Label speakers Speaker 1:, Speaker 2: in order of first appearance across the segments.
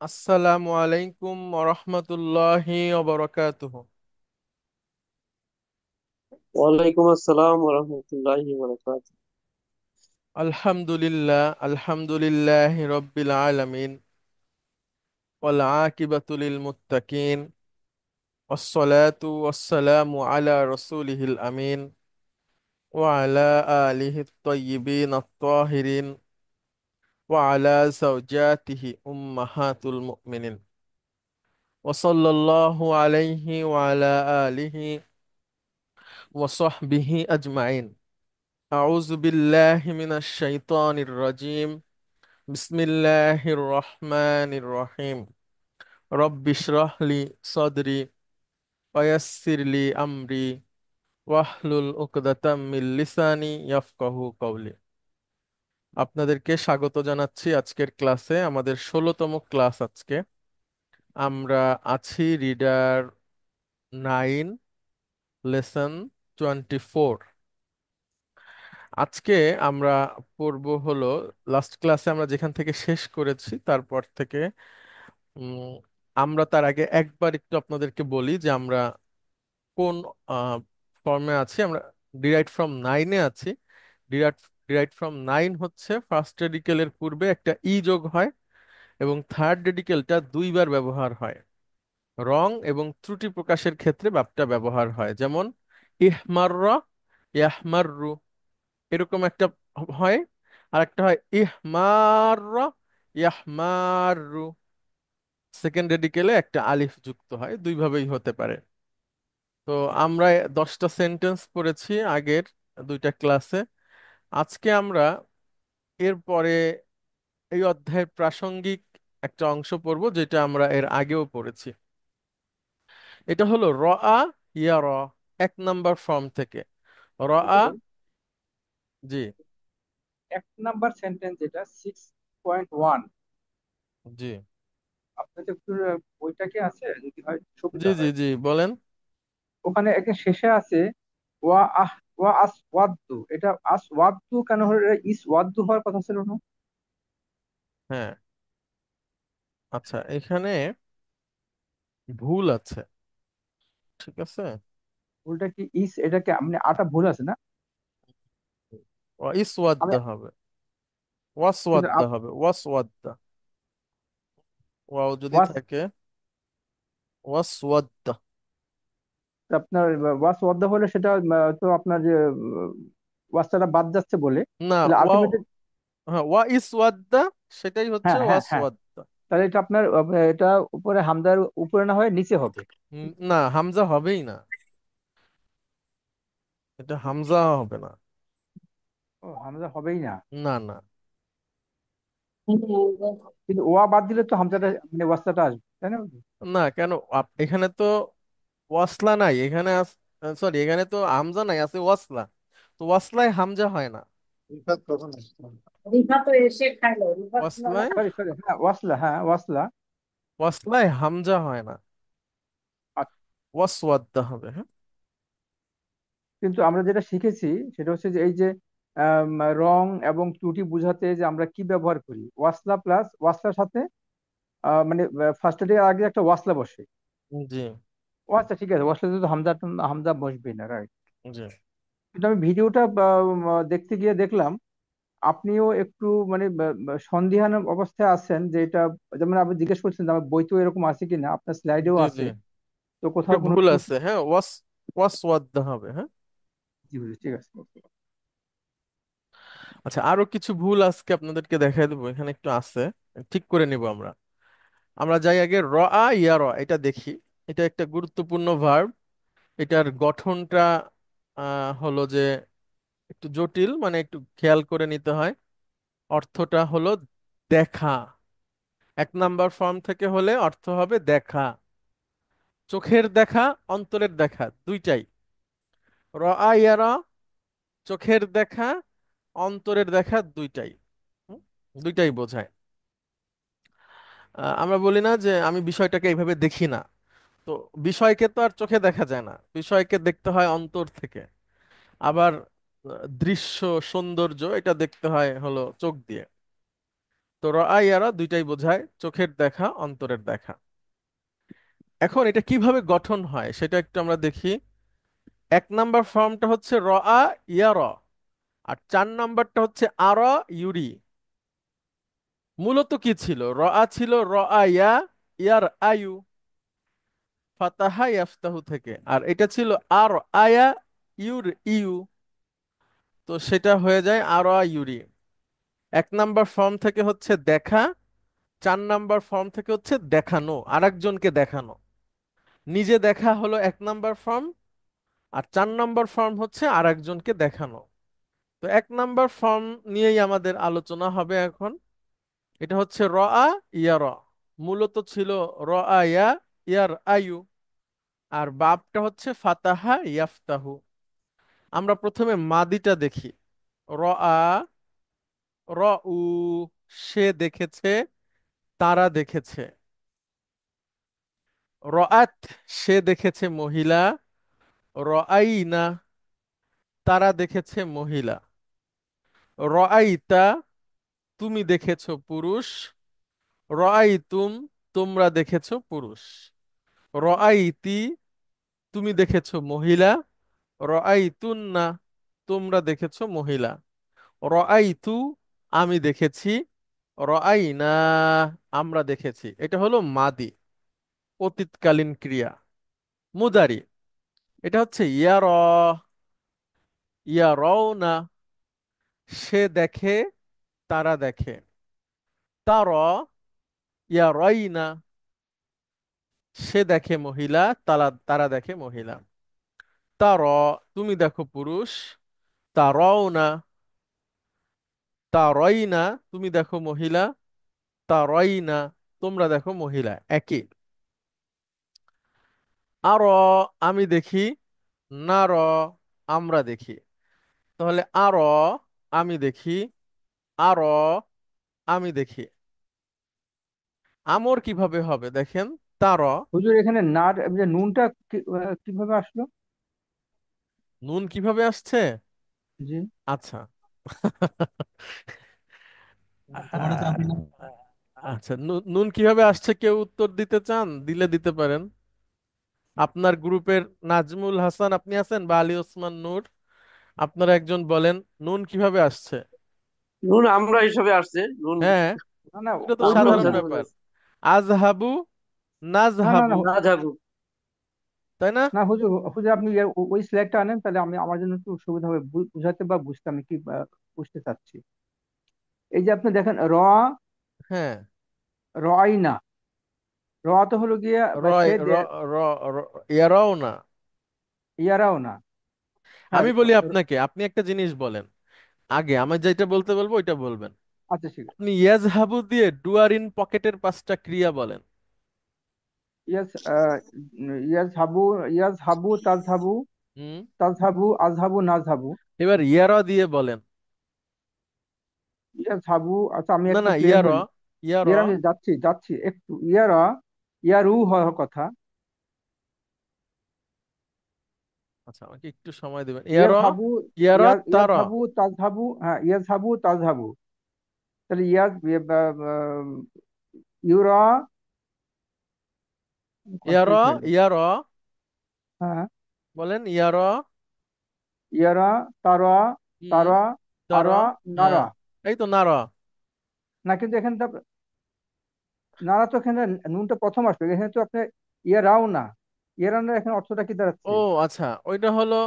Speaker 1: আসসালামু আলাইকুম ওরহমতুল্লাহি ওবরাকাতুহু।
Speaker 2: ওয়ালাইকুম আসসালাম রহমতুল্লাহি বারাকাতুহু।
Speaker 1: আলহামদুলিল্লাহি রব্বিল আলামিন ওয়াল আকিবাতু লিল মুত্তাকিন ওয়াসসালাতু ওয়াসসালামু আলা রাসূলিহিল আমিন ওয়া আলা আলিহি আত-তাইয়্যিবিন আত-তাহিরিন ওয়া আলা যাওজাতিহি উম্মাহাতুল মুমিনিন ওয়া সাল্লাল্লাহু আলাইহি ওয়া আলা আলিহি ওয়া সাহবিহি আজমাইন। আউযু বিল্লাহি মিনাশ শাইতানির রাজীম। বিসমিল্লাহির রহমানির রহিম। রব্বি ইশরাহ লি সাদরি ওয়া ইয়াসসির লি আমরি ওয়াহলুল উকদাতাম মিন লিসানি ইয়াফকাহু কওলি। আপনাদেরকে স্বাগত জানাচ্ছি আজকের ক্লাসে। আমাদের 16তম ক্লাস আজকে। আমরা আছি রিডার 9, লেসন 24। আজকে আমরা পড়ব হলো, লাস্ট ক্লাসে আমরা যেখান থেকে শেষ করেছি তারপর থেকে উম, আমরা তার আগে একবার একটু আপনাদেরকে বলি যে আমরা কোন ফর্মে আছি। আমরা ডিরাইভড ফ্রম নাইনে আছি। ডিরাইভড ফ্রম নাইন হচ্ছে ফার্স্ট রেডিকেলের পূর্বে একটা ই যোগ হয় এবং থার্ড রেডিকেলটা দুইবার ব্যবহার হয়। রং এবং ত্রুটি প্রকাশের ক্ষেত্রে বাপটা ব্যবহার হয়, যেমন ইহমাররা, ইয়াহমাররু, এরকম একটা হয়। আর একটা হয় ইহমাররা, ইয়াহমাররু। সেকেন্ড রেডিকেলে একটা আলিফ যুক্ত হয়, দুইভাবেই হতে পারে। তো আমরা 10টা সেন্টেন্স পড়েছি আগের দুইটা ক্লাসে। আজকে আমরা এরপরে এই অধ্যায়ের প্রাসঙ্গিক একটা অংশ পড়ব, যেটা আমরা এর আগেও পড়েছি। এটা হলো রআ ইয়ারা, 1 নাম্বার ফর্ম থেকে। রআ,
Speaker 3: বলুন,
Speaker 1: জি,
Speaker 3: এক নাম্বার সেন্টেন্স যেটা 6.1,
Speaker 1: জি,
Speaker 3: আপনাদের একটু বইটা কি আছে? যদি হয়
Speaker 1: জি,
Speaker 3: সুবিধা
Speaker 1: জি,
Speaker 3: হয়।
Speaker 1: জি, বলেন।
Speaker 3: ওখানে একটা শেষে আছে ওয়া আহ ওয়া আসওয়াদ্দু। এটা আসওয়াদ্দু কেন হলো? এটা ইস ওয়াদ্দু হওয়ার কথা ছিল না?
Speaker 1: হ্যাঁ, আচ্ছা, এখানে ভুল আছে, ঠিক আছে।
Speaker 3: ভুলটা কি ইস? এটা কি মানে আটা ভুল আছে না? আমি
Speaker 1: ইসওয়াদ্দা হবে,
Speaker 3: কিন্তু
Speaker 1: ওয়াসওয়াদ্দা হবে, ওয়াসওয়াদ্দা। ওয়াও যদি
Speaker 3: ওয়াস
Speaker 1: থাকে, ওয়াসওয়াদ্দা।
Speaker 3: আপনার ওয়াসওয়াদ্দা হলে সেটা তো আপনার যে ওয়াসটা বাদ যাচ্ছে বলে,
Speaker 1: না,
Speaker 3: তাহলে
Speaker 1: ওয়াও,
Speaker 3: আলটিমেটলি
Speaker 1: হ্যাঁ, ওয়া ইসওয়াদ্দা, সেটাই হচ্ছে
Speaker 3: হ্যাঁ, হ্যাঁ, হ্যাঁ,
Speaker 1: ওয়াসওয়াদ্দা।
Speaker 3: তাহলে এটা আপনার এটা উপরে হামদার উপরে না হয়ে নিচে হবে।
Speaker 1: না, হামজা হবেই না, এটা হামজা হবে না।
Speaker 3: ও, হামজা হবেই না।
Speaker 1: না, না,
Speaker 3: কিন্তু ওয়া বাদ দিলে তো হামজাটা মানে ওয়াস্তাটা আসবে, তাই না?
Speaker 1: না, কেন? এখানে তো ওয়াসলা নাই, এখানে সরি, এখানে তো হামজা নাই, আছে ওয়াসলা। তো ওয়াসলায় হামজা হয় না।
Speaker 4: রিফাত কখন আসলো? রিফাত তো এসে খাইলো। রিফাত ছিল না?
Speaker 1: ওয়াসলায়,
Speaker 3: সরি, সরি, হ্যাঁ ওয়াসলা, হ্যাঁ ওয়াসলা।
Speaker 1: ওয়াসলায় হামজা হয় না,
Speaker 3: আচ্ছা,
Speaker 1: ওয়াসওয়াদ্দা হবে, হ্যাঁ।
Speaker 3: কিন্তু আমরা যেটা শিখেছি সেটা হচ্ছে যে এই যে রং এবং ত্রুটি বোঝাতে যে আমরা কি ব্যবহার করি, ওয়াসলা প্লাস ওয়াসলার সাথে মানে ফার্স্ট এর আগে একটা ওয়াসলা বসে।
Speaker 1: জি,
Speaker 3: ও আচ্ছা, ঠিক আছে, ওয়াসলা তো হামজা হামজা বসবে না, রাইট?
Speaker 1: জি,
Speaker 3: কিন্তু আমি ভিডিওটা দেখতে গিয়ে দেখলাম আপনিও একটু মানে সন্দিহান অবস্থায় আছেন যে এটা, যেমন আপনি জিজ্ঞেস করছেন যে আমার বইতেও এরকম আছে কিনা, আপনার স্লাইডেও
Speaker 1: জি, জি,
Speaker 3: আছে। তো
Speaker 1: এটা
Speaker 3: কোথাও কোনো
Speaker 1: ভুল
Speaker 3: ত্রুটি?
Speaker 1: আছে, হ্যাঁ, ওয়াসওয়াদ্দা হবে, হ্যাঁ।
Speaker 3: জি, জি, ঠিক আছে।
Speaker 1: আচ্ছা, আরো কিছু ভুল আজকে আপনাদেরকে দেখাই দেবো, এখানে একটু আছে, ঠিক করে নিব আমরা। আমরা যাই আগে র আ ইয়া র, এটা দেখি। এটা একটা গুরুত্বপূর্ণ ভার্ব। এটার গঠনটা হলো যে একটু জটিল, মানে একটু খেয়াল করে নিতে হয়। অর্থটা হলো দেখা। 1 নাম্বার ফর্ম থেকে হলে অর্থ হবে দেখা, চোখের দেখা, অন্তরের দেখা, দুইটাই। র আ ইয়া র, চোখের দেখা, অন্তরের দেখা, দুইটাই। হুম? দুইটাই বোঝায়। আমরা বলি না যে আমি বিষয়টাকে এইভাবে দেখি না। তো বিষয়কে তো আর চোখে দেখা যায় না, বিষয়কে দেখতে হয় অন্তর থেকে। আবার দৃশ্য, সৌন্দর্য, এটা দেখতে হয় হলো চোখ দিয়ে। তো রআ ইয়ারা দুইটাই বোঝায় চোখের দেখা, অন্তরের দেখা। এখন এটা কিভাবে গঠন হয় সেটা একটু আমরা দেখি। এক নাম্বার ফর্মটা হচ্ছে রআ ইয়ার, আর 4 নাম্বারটা হচ্ছে আর ইউরি। মূলত কি ছিল? রআ ছিল রআ ইয়া, ইয়ার আয়ু, ফাতাহা ইয়াফতাহু থেকে। আর এটা ছিল আর আয়া, ইউর ইউ। তো সেটা হয়ে যায় আর ইউরি। 1 নাম্বার ফর্ম থেকে হচ্ছে দেখা, 4 নাম্বার ফর্ম থেকে হচ্ছে দেখানো, আরেকজনকে দেখানো। নিজে দেখা হলো 1 নাম্বার ফর্ম, আর 4 নাম্বার ফর্ম হচ্ছে আরেকজনকে দেখানো। তো 1 নাম্বার ফর্ম নিয়েই আমাদের আলোচনা হবে এখন। এটা হচ্ছে রআ ইয়ার, মূলত ছিল রআ ইয়া, ইয়ার আয়ু। আর বাবটা হচ্ছে ফাতাহা ইয়াফতাহু। আমরা প্রথমে মাদিটা দেখি। রআ, রউ, সে দেখেছে, তারা দেখেছে। রআত, সে দেখেছে মহিলা। রআইনা, তারা দেখেছে মহিলা। রআইতা, তুমি দেখেছো পুরুষ। রআইতুম, তোমরা দেখেছো পুরুষ। রআইতি, তুমি দেখেছো মহিলা। রআইতুন্না, তোমরা দেখেছো মহিলা। রআইতু, আমি দেখেছি। রআইনা, আমরা দেখেছি। এটা হলো মাদি, অতীতকালীন ক্রিয়া। মুদারি, এটা হচ্ছে ইয়ার, ইয়ারওনা, সে দেখে, তারা দেখে। তার, ইয়ারাইনা, সে দেখে মহিলা, তারা তারা দেখে মহিলা। তার, তুমি দেখো পুরুষ। তারাওনা, তারাইনা, তুমি দেখো মহিলা। তারাইনা, তোমরা দেখো মহিলা। একই। আর, আমি দেখি। নার, আমরা দেখি। তাহলে আর, আমি দেখি। আর, আমি দেখি। আমর কিভাবে হবে দেখেন। তার,
Speaker 3: হুজুর এখানে নার যে নুনটা কিভাবে আসলো?
Speaker 1: নুন কিভাবে আসছে?
Speaker 3: জি।
Speaker 1: আচ্ছা। আহ, আচ্ছা, নুন কিভাবে আসছে কেউ উত্তর দিতে চান? দিলে দিতে পারেন। আপনার গ্রুপের নাজমুল হাসান আপনি আছেন, বা আলী ওসমান নূর, আপনারা একজন বলেন নুন কিভাবে আসছে।
Speaker 2: নুন আমরা হিসাবে আসছে নুন।
Speaker 1: হ্যাঁ,
Speaker 3: না না
Speaker 1: এটা তো
Speaker 3: অন্য
Speaker 1: সাধারণ
Speaker 2: অনুরোধ
Speaker 3: কিছু।
Speaker 1: ব্যাপার। আজহাবু, নাজহাবু,
Speaker 3: না
Speaker 2: না যাবো।
Speaker 1: তাই না?
Speaker 3: না হুজুর, হুজুর আপনি ওই স্ল্যাগটা আনেন, তাহলে আমি আমার জন্য একটু সুবিধা হবে বুঝাতে বা বুঝতে, আমি কি বুঝতে চাচ্ছি। এই যে আপনি দেখেন
Speaker 1: হ্যাঁ,
Speaker 3: রাইনা, র তো হলো গিয়ে বা
Speaker 1: রয়
Speaker 3: সে
Speaker 1: র র ইয়ারাও না।
Speaker 3: ইয়ারাও না। হ্যাঁ।
Speaker 1: আমি বলি আপনাকে, আপনি একটা জিনিস বলেন। আগে আমি যেটা বলতে বলবো ওইটা বলবেন।
Speaker 3: আচ্ছা ঠিক আছে।
Speaker 1: আপনি ইয়াজহাবু দিয়ে ডুয়ার ইন পকেটের 5টা ক্রিয়া বলেন।
Speaker 3: ইয়াস ইয়াস হাবু, ইয়াস হাবু তাজহাবু,
Speaker 1: হুম।
Speaker 3: তাজহাবু আজহাবু নাজহাবু।
Speaker 1: এবার ইয়ারা দিয়ে বলেন।
Speaker 3: ইয়াস হাবু, আচ্ছা আমি
Speaker 1: না
Speaker 3: একটু
Speaker 1: না,
Speaker 3: প্লেন
Speaker 1: ইয়ারা,
Speaker 3: বলি।
Speaker 1: ইয়ারা।
Speaker 3: ইয়ার আমি যাচ্ছি যাচ্ছি একটু। ইয়ারা, ইয়ারু হওয়ার কথা।
Speaker 1: আচ্ছা, আমাকে একটু সময় দিবেন।
Speaker 3: ইয়াস
Speaker 1: ইয়ারা,
Speaker 3: হাবু,
Speaker 1: ইয়ারা
Speaker 3: ইয়াস
Speaker 1: তারা।
Speaker 3: হাবু তাজহাবু, হ্যাঁ ইয়াস হাবু তাজহাবু। তাহলে ইউরা, কনফিউজ
Speaker 1: ইয়ারা,
Speaker 3: হয়ে গেল।
Speaker 1: ইয়ারা,
Speaker 3: হ্যাঁ।
Speaker 1: বলেন ইয়ারা।
Speaker 3: ইয়ারা, তারা,
Speaker 1: হুম।
Speaker 3: তারা,
Speaker 1: তারা।
Speaker 3: আরা,
Speaker 1: হ্যাঁ,
Speaker 3: নারা।
Speaker 1: এই তো নারা।
Speaker 3: না কিন্তু এখানে তো নারা তো এখানে নুনটা প্রথম আসবে, এখানে তো আপনি ইয়ারাও না। ইয়ারাও না, এখানে অর্থটা কি
Speaker 1: ও
Speaker 3: দাঁড়াচ্ছে?
Speaker 1: আচ্ছা, ওইটা হলো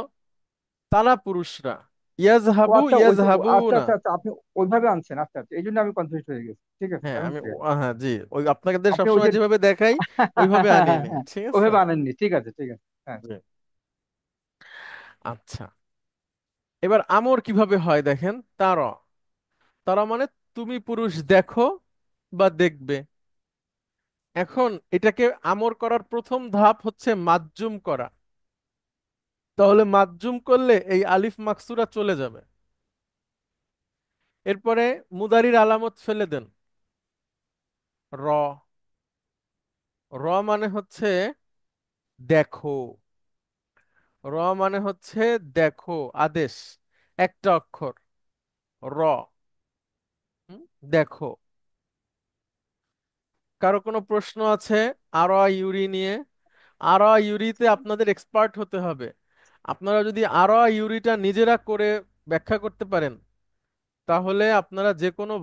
Speaker 1: তারা পুরুষরা।
Speaker 3: ও
Speaker 1: ইয়াজহাবু,
Speaker 3: আচ্ছা,
Speaker 1: ইয়াজহাবু
Speaker 3: আচ্ছা
Speaker 1: না।
Speaker 3: আচ্ছা আচ্ছা, আপনি ওইভাবে আনছেন। আচ্ছা আচ্ছা, এই জন্য আমি কনফিউজ হয়ে গেছি। ঠিক আছে,
Speaker 1: হ্যাঁ
Speaker 3: এখন
Speaker 1: আমি
Speaker 3: clear।
Speaker 1: হ্যাঁ জি, ওই আপনাদের
Speaker 3: আপনি ওই
Speaker 1: সবসময়
Speaker 3: যে
Speaker 1: যেভাবে দেখাই ওইভাবে আনিনি, ঠিক আছে।
Speaker 3: ওইভাবে আনেননি। ঠিক আছে ঠিক আছে, হ্যাঁ।
Speaker 1: জি। আচ্ছা, এবার আমর কিভাবে হয় দেখেন। তারা, তারা মানে তুমি পুরুষ দেখো বা দেখবে। এখন এটাকে আমর করার প্রথম ধাপ হচ্ছে মাজ্জুম করা। তাহলে মাজ্জুম করলে এই আলিফ মাকসুরা চলে যাবে। এরপরে মুদারির আলামত ফেলে দেন। র, র মানে হচ্ছে দেখো। র মানে হচ্ছে দেখো, আদেশ, একটা অক্ষর র। হুম, দেখো। কারো কোনো প্রশ্ন আছে আরোয়া ইউরি নিয়ে? আরোয়া ইউরিতে আপনাদের এক্সপার্ট হতে হবে। আপনারা যদি আরোয়া ইউরিটা নিজেরা করে ব্যাখ্যা করতে পারেন, তাহলে আপনারা যে কোনো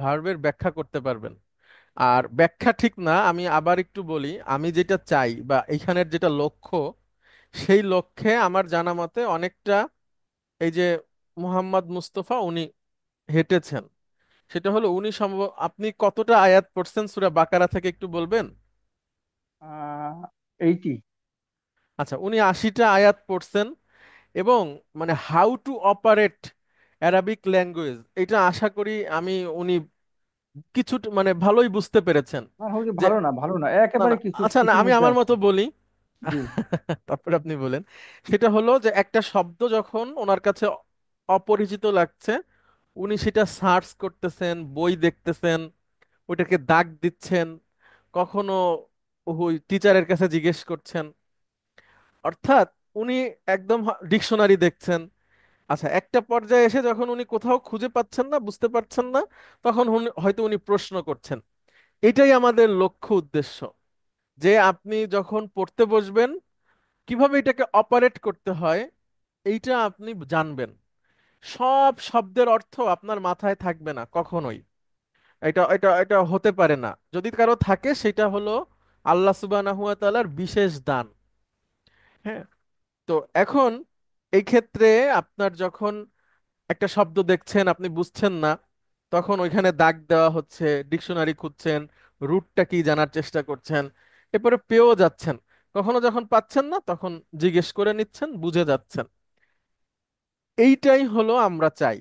Speaker 1: ভার্বের ব্যাখ্যা করতে পারবেন। আর ব্যাখ্যা ঠিক না, আমি আবার একটু বলি, আমি যেটা চাই বা এইখানের যেটা লক্ষ্য, সেই লক্ষ্যে আমার জানা মতে অনেকটা এই যে মুহাম্মদ মুস্তফা উনি হেঁটেছেন। সেটা হলো উনি সম্ভব, আপনি কতটা আয়াত পড়ছেন সূরা বাকারা থেকে একটু বলবেন?
Speaker 3: 80।
Speaker 1: আচ্ছা, উনি 80টা আয়াত পড়ছেন। এবং মানে how to operate Arabic language, এটা আশা করি আমি উনি কিছু মানে ভালোই বুঝতে পেরেছেন।
Speaker 3: না হুজুর,
Speaker 1: যে
Speaker 3: ভালো না, ভালো না,
Speaker 1: না
Speaker 3: একেবারে
Speaker 1: না,
Speaker 3: কিছু
Speaker 1: আচ্ছা না,
Speaker 3: কিছুর
Speaker 1: আমি
Speaker 3: মধ্যে
Speaker 1: আমার
Speaker 3: আছে।
Speaker 1: মতো বলি।
Speaker 3: জি।
Speaker 1: তারপরে আপনি বলেন। সেটা হলো যে একটা শব্দ যখন ওনার কাছে অপরিচিত লাগছে, উনি সেটা সার্চ করতেছেন, বই দেখতেছেন, ওইটাকে দাগ দিচ্ছেন, কখনো ওই টিচারের কাছে জিজ্ঞেস করছেন, অর্থাৎ উনি একদম ডিকশনারি দেখছেন। আচ্ছা, একটা পর্যায়ে এসে যখন উনি কোথাও খুঁজে পাচ্ছেন না, বুঝতে পারছেন না, তখন হয়তো উনি প্রশ্ন করছেন। এটাই আমাদের লক্ষ্য উদ্দেশ্য, যে আপনি যখন পড়তে বসবেন কিভাবে এটাকে অপারেট করতে হয় এইটা আপনি জানবেন। সব শব্দের অর্থ আপনার মাথায় থাকবে না কখনোই। এটা এটা এটা হতে পারে না। যদি কারো থাকে সেটা হলো আল্লাহ সুবহানাহু ওয়া তাআলার বিশেষ দান। হ্যাঁ। তো এখন এই ক্ষেত্রে আপনার যখন একটা শব্দ দেখছেন আপনি বুঝছেন না, তখন ওইখানে দাগ দেওয়া হচ্ছে, ডিকশনারি খুঁজছেন, রুটটা কি জানার চেষ্টা করছেন, এরপরে পেয়েও যাচ্ছেন। কখনো যখন পাচ্ছেন না তখন জিজ্ঞেস করে নিচ্ছেন, বুঝে যাচ্ছেন। এইটাই হলো আমরা চাই।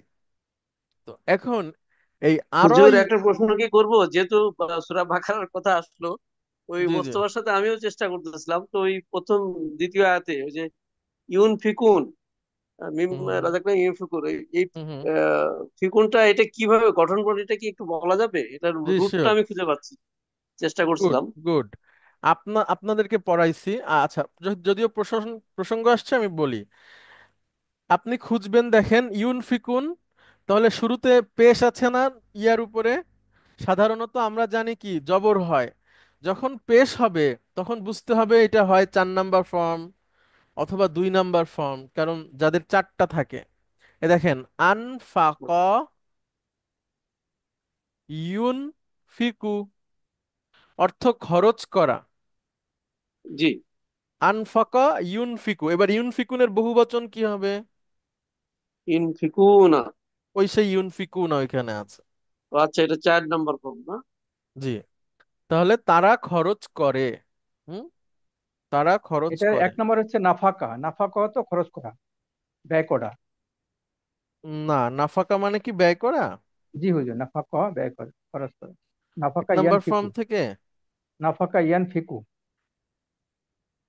Speaker 1: তো এখন এই আরো
Speaker 2: হুজুর, একটা প্রশ্ন কি করব, যেহেতু সূরা বাকারার কথা আসলো, ওই
Speaker 1: জি জি।
Speaker 2: মোস্তফার সাথে আমিও চেষ্টা করতেছিলাম, তো ওই প্রথম দ্বিতীয় আয়াতে ওই যে ইউন ফিকুন, মিম
Speaker 1: হুম হুম
Speaker 2: রাজাক না ইউন ফিকুন, এই
Speaker 1: হুম হুম।
Speaker 2: ফিকুনটা এটা কিভাবে গঠন করে, এটা কি একটু বলা যাবে? এটার
Speaker 1: জি
Speaker 2: রুটটা
Speaker 1: শিওর।
Speaker 2: আমি খুঁজে পাচ্ছি, চেষ্টা
Speaker 1: গুড
Speaker 2: করছিলাম।
Speaker 1: গুড। আপনাদেরকে পড়াইছি। আচ্ছা, যদিও প্রসঙ্গ আসছে আমি বলি। আপনি খুঁজবেন, দেখেন ইউনফিকুন, তাহলে শুরুতে পেশ আছে না ইয়ার উপরে? সাধারণত আমরা জানি কি জবর হয়, যখন পেশ হবে তখন বুঝতে হবে এটা হয় 4 নাম্বার ফর্ম অথবা 2 নাম্বার ফর্ম, কারণ যাদের 4টা থাকে। এ দেখেন, আনফাক ইউনফিকু, অর্থ খরচ করা।
Speaker 2: জি।
Speaker 1: আনফাকা ইউনফিকু, এবার ইউনফিকুনের বহুবচন কি হবে?
Speaker 2: ইন ফিকুনা।
Speaker 1: ওই সেই ইউনফিকুন ওইখানে আছে।
Speaker 2: ও আচ্ছা, এটা 4 নম্বর ফর্ম না?
Speaker 1: জি। তাহলে তারা খরচ করে। হুম। তারা খরচ
Speaker 3: এটা
Speaker 1: করে।
Speaker 3: 1 নম্বর হচ্ছে নাফাকা। নাফাকা তো খরচ করা, ব্যয় করা।
Speaker 1: না, নাফাকা মানে কি ব্যয় করা?
Speaker 3: জি হুজুর, নাফাকা ব্যয় করা, খরচ করা।
Speaker 1: এক
Speaker 3: নাফাকা ইয়ান
Speaker 1: নাম্বার ফর্ম
Speaker 3: ফিকু।
Speaker 1: থেকে।
Speaker 3: নাফাকা ইয়ান ফিকু।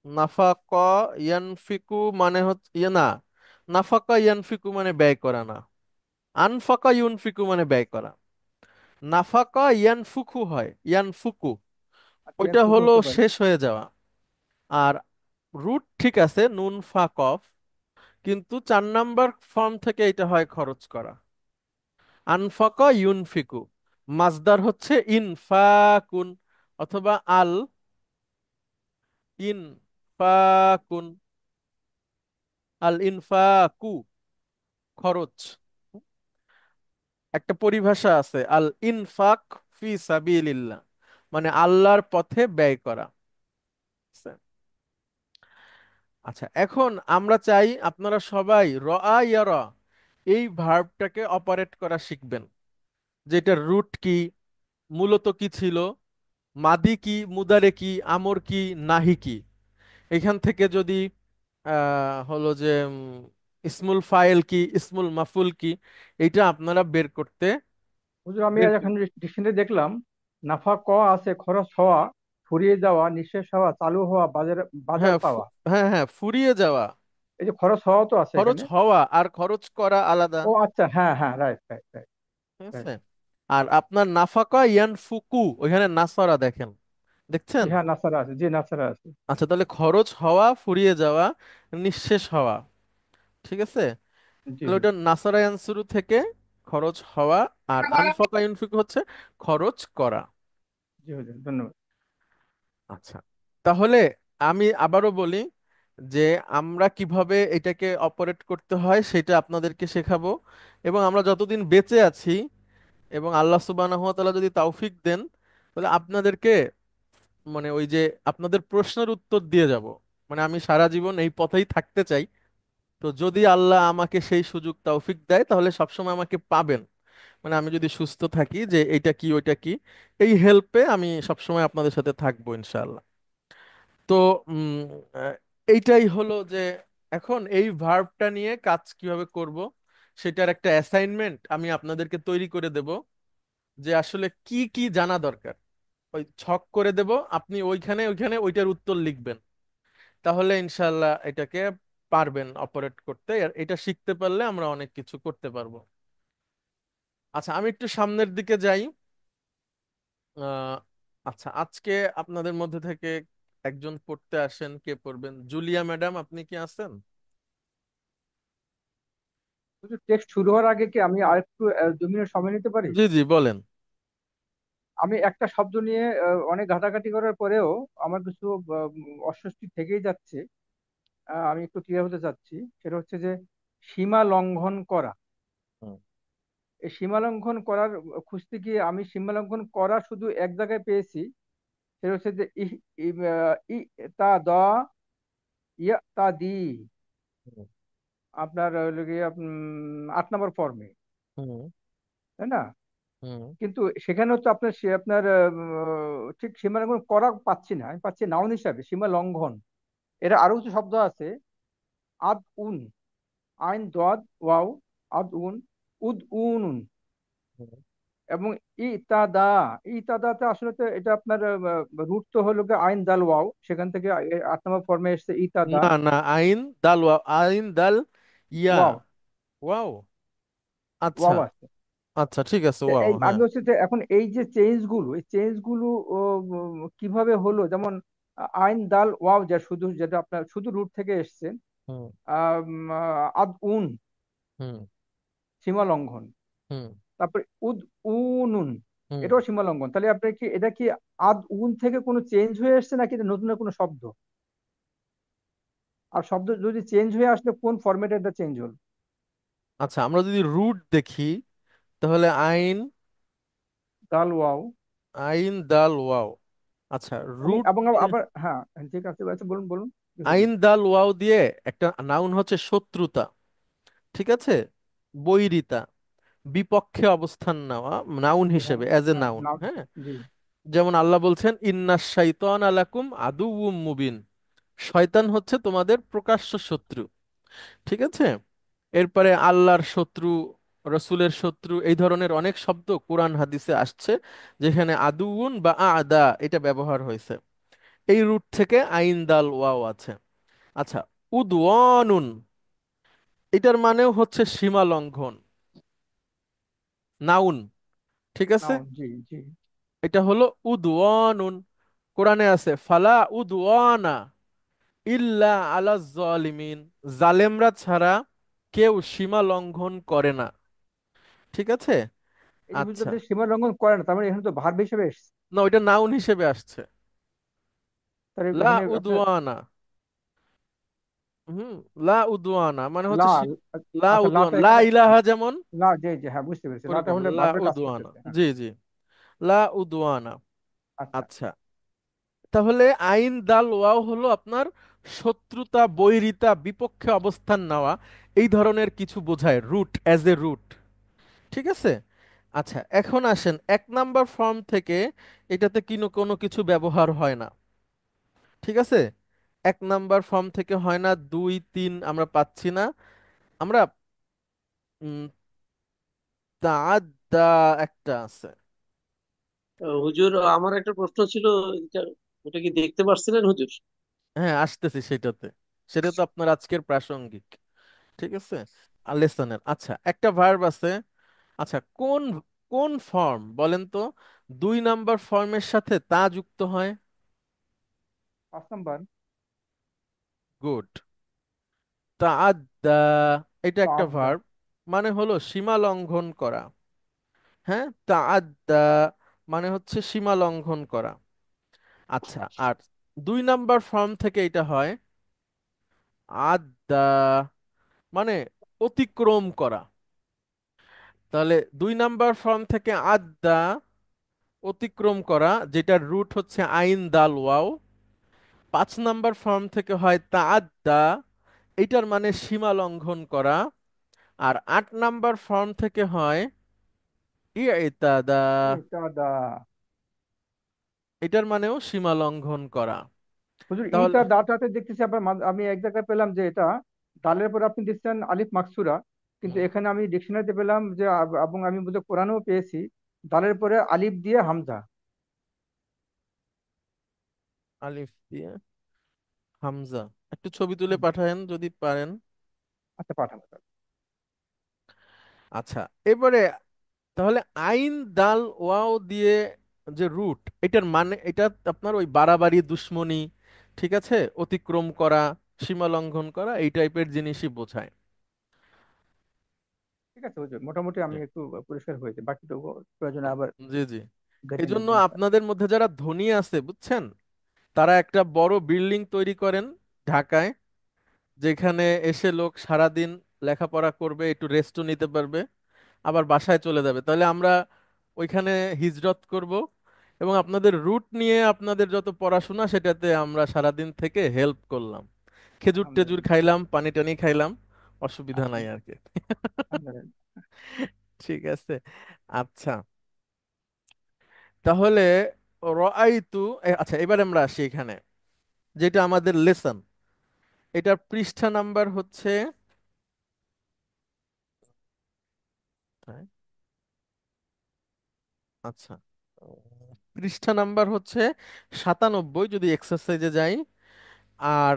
Speaker 1: নাফাকা ইয়ানফিকু মানে হচ্ছে ইয়ে না, নাফাকা ইয়ানফিকু মানে ব্যয় করা না। আনফাকা ইউনফিকু মানে ব্যয় করা। নাফাকা ইয়ানফুকু হয়, ইয়ানফুকু
Speaker 3: আচ্ছা, ইয়ান
Speaker 1: ওইটা
Speaker 3: ফুকু
Speaker 1: হলো
Speaker 3: হতে পারে।
Speaker 1: শেষ হয়ে যাওয়া। আর রুট ঠিক আছে, নুন ফা কফ, কিন্তু 4 নাম্বার ফর্ম থেকে এটা হয় খরচ করা। আনফাকা ইউনফিকু, মাসদার হচ্ছে ইনফাকুন, অথবা আল ইনফাকুন, আল ইনফাকু খরচ। একটা পরিভাষা আছে, আল ইনফাক ফি সাবিলিল্লাহ, মানে আল্লাহর পথে ব্যয় করা। বুঝছেন? আচ্ছা, এখন আমরা চাই আপনারা সবাই রআ ইয়ারা এই ভার্বটাকে অপারেট করা শিখবেন, যেটার রুট কি, মূলত কি ছিল, মাদি কি, মুদারে কি, আমর কি, নাহি কি। এখান থেকে যদি হলো যে ইসমুল ফাইল কি, ইসমুল মাফুল কি, এটা আপনারা বের করতে
Speaker 3: হুজুর, আমি
Speaker 1: বের
Speaker 3: আজ
Speaker 1: কর-
Speaker 3: এখন ডিকশনারি দেখলাম, নাফা ক আছে খরচ হওয়া, ফুরিয়ে যাওয়া, নিঃশেষ হওয়া, চালু হওয়া, বাজার বাজার
Speaker 1: হ্যাঁ
Speaker 3: পাওয়া।
Speaker 1: হ্যাঁ হ্যাঁ, ফুরিয়ে যাওয়া।
Speaker 3: এই যে খরচ হওয়া তো আছে
Speaker 1: খরচ
Speaker 3: এখানে।
Speaker 1: হওয়া আর খরচ করা আলাদা।
Speaker 3: ও আচ্ছা, হ্যাঁ হ্যাঁ, রাইট রাইট রাইট
Speaker 1: ঠিক
Speaker 3: রাইট।
Speaker 1: আছে। আর আপনার নাফাকা ইয়ান ফুকু, ওইখানে নাসারা দেখেন,
Speaker 3: জি
Speaker 1: দেখছেন?
Speaker 3: হ্যাঁ, নাসারা আছে, জি নাসারা আছে।
Speaker 1: আচ্ছা, তাহলে খরচ হওয়া, ফুরিয়ে যাওয়া, নিঃশেষ হওয়া। ঠিক আছে।
Speaker 3: জি
Speaker 1: তাহলে
Speaker 3: জি।
Speaker 1: ওটা নাসারা ইয়ানসুরু থেকে খরচ হওয়া, আর আনফাকা ইউনফিকু হচ্ছে খরচ করা।
Speaker 3: জি হুজুর, ধন্যবাদ।
Speaker 1: আচ্ছা, তাহলে আমি আবারও বলি যে আমরা কিভাবে এটাকে অপারেট করতে হয় সেটা আপনাদেরকে শেখাবো। এবং আমরা যতদিন বেঁচে আছি এবং আল্লাহ সুবহানাহু ওয়া তাআলা যদি তৌফিক দেন, তাহলে আপনাদেরকে মানে ওই যে আপনাদের প্রশ্নের উত্তর দিয়ে যাব। মানে আমি সারা জীবন এই পথেই থাকতে চাই। তো যদি আল্লাহ আমাকে সেই সুযোগ তৌফিক দেয় তাহলে সবসময় আমাকে পাবেন। মানে আমি যদি সুস্থ থাকি যে এটা কি ওইটা কি, এই হেল্পে আমি সবসময় আপনাদের সাথে থাকবো ইনশাআল্লাহ। তো উম, আহ, এইটাই হলো যে এখন এই ভার্বটা নিয়ে কাজ কিভাবে করব সেটার একটা অ্যাসাইনমেন্ট আমি আপনাদেরকে তৈরি করে দেব, যে আসলে কি কি জানা দরকার। ওই ছক করে দেব, আপনি ওইখানে ওইখানে ওইটার উত্তর লিখবেন। তাহলে ইনশাল্লাহ এটাকে পারবেন অপারেট করতে। আর এটা শিখতে পারলে আমরা অনেক কিছু করতে পারবো। আচ্ছা, আমি একটু সামনের দিকে যাই। আহ, আচ্ছা, আজকে আপনাদের মধ্যে থেকে একজন পড়তে আসেন, কে পড়বেন? জুলিয়া ম্যাডাম, আপনি কি আছেন?
Speaker 3: হুজুর, টেক্সট শুরু হওয়ার আগে কি আমি আরেকটু 2 মিনিট সময় নিতে পারি?
Speaker 1: জি জি, বলেন।
Speaker 3: আমি একটা শব্দ নিয়ে অনেক ঘাটাঘাটি করার পরেও আমার কিছু অস্বস্তি থেকেই যাচ্ছে। আমি একটু ক্লিয়ার হতে চাচ্ছি। সেটা হচ্ছে যে সীমা লঙ্ঘন করা।
Speaker 1: হুম,
Speaker 3: এই সীমা লঙ্ঘন করার খুঁজতে গিয়ে আমি সীমা লঙ্ঘন করা শুধু এক জায়গায় পেয়েছি। সেটা হচ্ছে যে ই তা দ ইয়া তা দি,
Speaker 1: হুম,
Speaker 3: আপনার হলো গিয়ে 8 নম্বর ফর্মে,
Speaker 1: হুম,
Speaker 3: তাই না?
Speaker 1: হুম,
Speaker 3: কিন্তু সেখানেও তো আপনার আপনার ঠিক সীমা লঙ্ঘন করা পাচ্ছি না, আমি পাচ্ছি নাউন হিসাবে সীমা লঙ্ঘন। এর আরো কিছু শব্দ আছে। আদ উন, আইন দোয়াদ ওয়াও, আদ উন, উদ উন,
Speaker 1: হুম।
Speaker 3: এবং ইতাদা। ইতাদাতে আসলে তো এটা আপনার রুট তো হলো গিয়ে আইন দাল ওয়াও, সেখান থেকে 8 নম্বর ফর্মে এসছে ইতাদা
Speaker 1: না না, আইন দাল ওয়াও, আইন দাল ইয়া।
Speaker 3: Wow,
Speaker 1: wow. আচ্ছা।
Speaker 3: ওয়াও আছে।
Speaker 1: আচ্ছা, ঠিক আছে,
Speaker 3: তো
Speaker 1: ওয়াও,
Speaker 3: এই
Speaker 1: হ্যাঁ।
Speaker 3: আমি হচ্ছে যে এখন এই যে চেঞ্জ গুলো, এই চেঞ্জ গুলো ও, কিভাবে হলো? যেমন আইন দাল ওয়াও, যা শুধু, যেটা আপনার শুধু রুট থেকে এসছে।
Speaker 1: হুম,
Speaker 3: আদ উন,
Speaker 1: হুম,
Speaker 3: সীমা লঙ্ঘন।
Speaker 1: হুম,
Speaker 3: তারপরে উদ উনুন,
Speaker 1: হুম।
Speaker 3: এটাও সীমা লঙ্ঘন। তাহলে আপনি কি এটা কি আদ উন থেকে কোনো চেঞ্জ হয়ে এসছে নাকি এটা নতুন কোনো শব্দ? আর শব্দ যদি চেঞ্জ হয়ে আসলে কোন ফরম্যাটে এটা চেঞ্জ হলো?
Speaker 1: আচ্ছা, আমরা যদি রুট দেখি তাহলে আইন,
Speaker 3: দাল ওয়াও,
Speaker 1: আইন দাল ওয়াও। আচ্ছা,
Speaker 3: এবং
Speaker 1: রুট
Speaker 3: এবং
Speaker 1: দিয়ে,
Speaker 3: আবার হ্যাঁ, ঠিক আছে, আচ্ছা, বলুন বলুন, কি হলো?
Speaker 1: আইন দাল ওয়াও দিয়ে একটা নাউন হচ্ছে শত্রুতা। ঠিক আছে? বৈরিতা, বিপক্ষে অবস্থান নেওয়া, নাউন
Speaker 3: জি হ্যাঁ,
Speaker 1: হিসেবে অ্যাজ এ
Speaker 3: হ্যাঁ,
Speaker 1: নাউন,
Speaker 3: নাম
Speaker 1: হ্যাঁ।
Speaker 3: হিসেবে, জি।
Speaker 1: যেমন আল্লাহ বলছেন ইন্না শাইতান আলাকুম আদুউম মুবিন, শয়তান হচ্ছে তোমাদের প্রকাশ্য শত্রু। ঠিক আছে? এরপরে আল্লাহর শত্রু, রসুলের শত্রু, এই ধরনের অনেক শব্দ কোরআন হাদিসে আসছে যেখানে আদুউন বা আদা এটা ব্যবহার হয়েছে। এই রুট থেকে আইন দাল ওয়াও আছে। আচ্ছা, উদওয়ানুন, এটার মানেও হচ্ছে সীমা লঙ্ঘন, নাউন। ঠিক আছে?
Speaker 3: নাউন, জি জি।
Speaker 1: এটা হলো উদওয়ানুন। কোরআনে আছে ফালা উদওয়ানা ইল্লা আলা জালিমিন, জালেমরা ছাড়া কেউ সীমা লঙ্ঘন করে না। ঠিক আছে?
Speaker 3: এই যে
Speaker 1: আচ্ছা,
Speaker 3: বুঝতে সীমা লঙ্ঘন করে না, তার মানে এখানে তো ভার্ব হিসেবে এসছে।
Speaker 1: না, ওইটা নাউন হিসেবে আসছে।
Speaker 3: তার
Speaker 1: লা
Speaker 3: এখানে আপনার
Speaker 1: উদওয়ানা। হুম। লা উদওয়ানা মানে হচ্ছে
Speaker 3: লা,
Speaker 1: লা
Speaker 3: আচ্ছা,
Speaker 1: উদওয়ান,
Speaker 3: লাটা
Speaker 1: লা
Speaker 3: এখানে,
Speaker 1: ইলাহা যেমন
Speaker 3: লা, জি জি, হ্যাঁ, বুঝতে পেরেছি, লাটা
Speaker 1: ওরকম
Speaker 3: হলে
Speaker 1: লা
Speaker 3: ভার্বের কাজ
Speaker 1: উদওয়ানা।
Speaker 3: করতেছে, হ্যাঁ।
Speaker 1: জি জি, লা উদওয়ানা।
Speaker 3: আচ্ছা।
Speaker 1: আচ্ছা, তাহলে আইন দাল ওয়াও হলো আপনার শত্রুতা, বৈরিতা, বিপক্ষে অবস্থান নেওয়া, এই ধরনের কিছু বোঝায়, রুট, অ্যাজ এ রুট। ঠিক আছে? আচ্ছা, এখন আসেন 1 নাম্বার ফর্ম থেকে এটাতে কোনো কিছু ব্যবহার হয় না। ঠিক আছে? 1 নাম্বার ফর্ম থেকে হয় না, 2 3 আমরা পাচ্ছি না। আমরা উম, তাআদ্দা একটা আছে।
Speaker 2: হুজুর, আমার একটা প্রশ্ন ছিল, এটা ওটা কি দেখতে পারছিলেন হুজুর?
Speaker 1: হ্যাঁ, আসতেছি সেটাতে। সেটা তো আপনার আজকের প্রাসঙ্গিক। ঠিক আছে? আর লেসনের, আচ্ছা, একটা ভার্ব আছে। আচ্ছা, কোন কোন ফর্ম বলেন তো 2 নাম্বার ফর্মের সাথে তা যুক্ত হয়?
Speaker 3: 5 নম্বর।
Speaker 1: গুড। তাআদ্দা, এটা
Speaker 3: তো
Speaker 1: একটা
Speaker 3: আড্ডা।
Speaker 1: ভার্ব, মানে হলো সীমা লঙ্ঘন করা। হ্যাঁ, তাআদ্দা, মানে হচ্ছে সীমা লঙ্ঘন করা। আচ্ছা, আর 2 নাম্বার ফর্ম থেকে এটা হয় আদা, মানে অতিক্রম করা। তাহলে 2 নাম্বার ফর্ম থেকে আদা, অতিক্রম করা, যেটার রুট হচ্ছে আইন দাল ওয়াও। 5 নাম্বার ফর্ম থেকে হয় তাআদ্দা, এটার মানে সীমা লঙ্ঘন করা। আর 8 নাম্বার ফর্ম থেকে হয় ইতাদা,
Speaker 3: এটা দা।
Speaker 1: এটার মানেও সীমা লঙ্ঘন করা।
Speaker 3: হুজুর
Speaker 1: তাহলে
Speaker 3: ইটা দাটাতে দেখতেছি আবার আমি এক জায়গায় পেলাম যে এটা দালের পর আপনি দিচ্ছেন আলিফ মাকসুরা, কিন্তু
Speaker 1: হুম,
Speaker 3: এখানে আমি ডিকশনারিতে পেলাম যে এবং আমি বোধহয় কোরআনেও পেয়েছি দালের পরে আলিফ দিয়ে হামজা।
Speaker 1: আলিফ দিয়ে হামজা। একটু ছবি তুলে
Speaker 3: হুম,
Speaker 1: পাঠায়েন যদি পারেন।
Speaker 3: আচ্ছা পাঠাবো।
Speaker 1: আচ্ছা, এবারে তাহলে আইন দাল ওয়াও দিয়ে যে রুট, এটার মানে এটা আপনার ওই বাড়াবাড়ি, দুশ্মনী, ঠিক আছে, অতিক্রম করা, সীমা লঙ্ঘন করা, এই টাইপের জিনিসই বোঝায়।
Speaker 3: ঠিক আছে হুজুর, মোটামুটি
Speaker 1: জি
Speaker 3: আমি একটু পরিষ্কার হয়েছে, বাকিটুকু প্রয়োজনে আবার
Speaker 1: জি জি।
Speaker 3: ঘেটে
Speaker 1: এই
Speaker 3: নেবো
Speaker 1: জন্য
Speaker 3: ইনশাআল্লাহ।
Speaker 1: আপনাদের মধ্যে যারা ধনী আছে বুঝছেন, তারা একটা বড় বিল্ডিং তৈরি করেন ঢাকায়, যেখানে এসে লোক সারাদিন লেখাপড়া করবে, একটু রেস্টও নিতে পারবে, আবার বাসায় চলে যাবে। তাহলে আমরা ওইখানে হিজরত করব, এবং আপনাদের রুট নিয়ে আপনাদের যত পড়াশোনা সেটাতে আমরা সারাদিন থেকে হেল্প করলাম, খেজুর টেজুর
Speaker 3: আলহামদুলিল্লাহ।
Speaker 1: খাইলাম, পানি টানি খাইলাম, অসুবিধা নাই আর
Speaker 3: আলহামদুলিল্লাহ।
Speaker 1: কি।
Speaker 3: আলহামদুলিল্লাহ।
Speaker 1: ঠিক আছে। আচ্ছা, তাহলে রাআইতু, আচ্ছা এবার আমরা আসি এখানে, যেটা আমাদের লেসন, এটার পৃষ্ঠা নাম্বার হচ্ছে, হ্যাঁ, আচ্ছা, পৃষ্ঠা নাম্বার হচ্ছে 97 যদি এক্সারসাইজে যাই। আর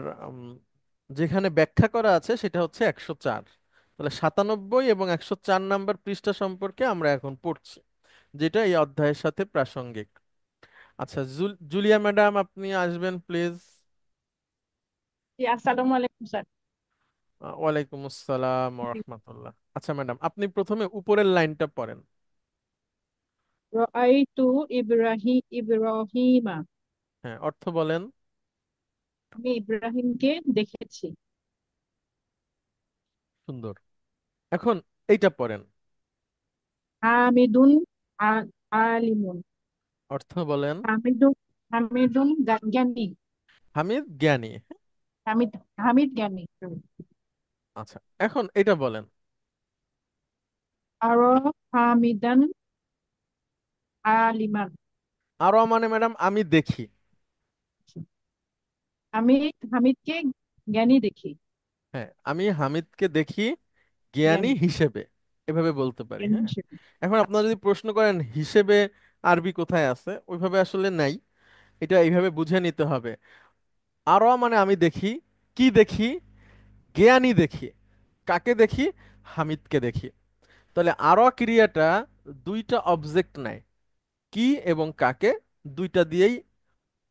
Speaker 1: যেখানে ব্যাখ্যা করা আছে সেটা হচ্ছে 104। তাহলে 97 এবং 104 নাম্বার পৃষ্ঠা সম্পর্কে আমরা এখন পড়ছি, যেটা এই অধ্যায়ের সাথে প্রাসঙ্গিক। আচ্ছা, জুলিয়া ম্যাডাম আপনি আসবেন প্লিজ।
Speaker 4: জি, আসসালামু আলাইকুম স্যার।
Speaker 1: ওয়ালাইকুম আসসালাম ওয়া রাহমাতুল্লাহ। আচ্ছা ম্যাডাম, আপনি প্রথমে উপরের লাইনটা পড়েন।
Speaker 4: রাআইতু ইব্রাহিমা।
Speaker 1: হ্যাঁ, অর্থ বলেন।
Speaker 4: আমি ইব্রাহিমকে দেখেছি।
Speaker 1: সুন্দর। এখন এইটা পড়েন।
Speaker 4: হামিদুন আলিমুন।
Speaker 1: অর্থ বলেন।
Speaker 4: হামিদুন হামিদুন জ্ঞানী।
Speaker 1: হামিদ জ্ঞানী।
Speaker 4: হামিদ হামিদ জ্ঞানী।
Speaker 1: আচ্ছা, এখন এটা বলেন।
Speaker 4: আর হামিদান আলিমান।
Speaker 1: আরো মানে ম্যাডাম আমি দেখি।
Speaker 4: আমি হামিদকে জ্ঞানী দেখি।
Speaker 1: হ্যাঁ, আমি হামিদকে দেখি জ্ঞানী
Speaker 4: জ্ঞানী
Speaker 1: হিসেবে, এভাবে বলতে পারি।
Speaker 4: জ্ঞানী
Speaker 1: হ্যাঁ,
Speaker 4: হিসেবে।
Speaker 1: এখন আপনারা
Speaker 4: আচ্ছা।
Speaker 1: যদি প্রশ্ন করেন হিসেবে আরবি কোথায় আছে, ওইভাবে আসলে নাই, এটা এইভাবে বুঝে নিতে হবে। আরো মানে আমি দেখি, কি দেখি, জ্ঞানী দেখি। কাকে দেখি? হামিদকে দেখি। তাহলে আরো ক্রিয়াটা দুইটা অবজেক্ট নেয়, কি এবং কাকে, দুইটা দিয়েই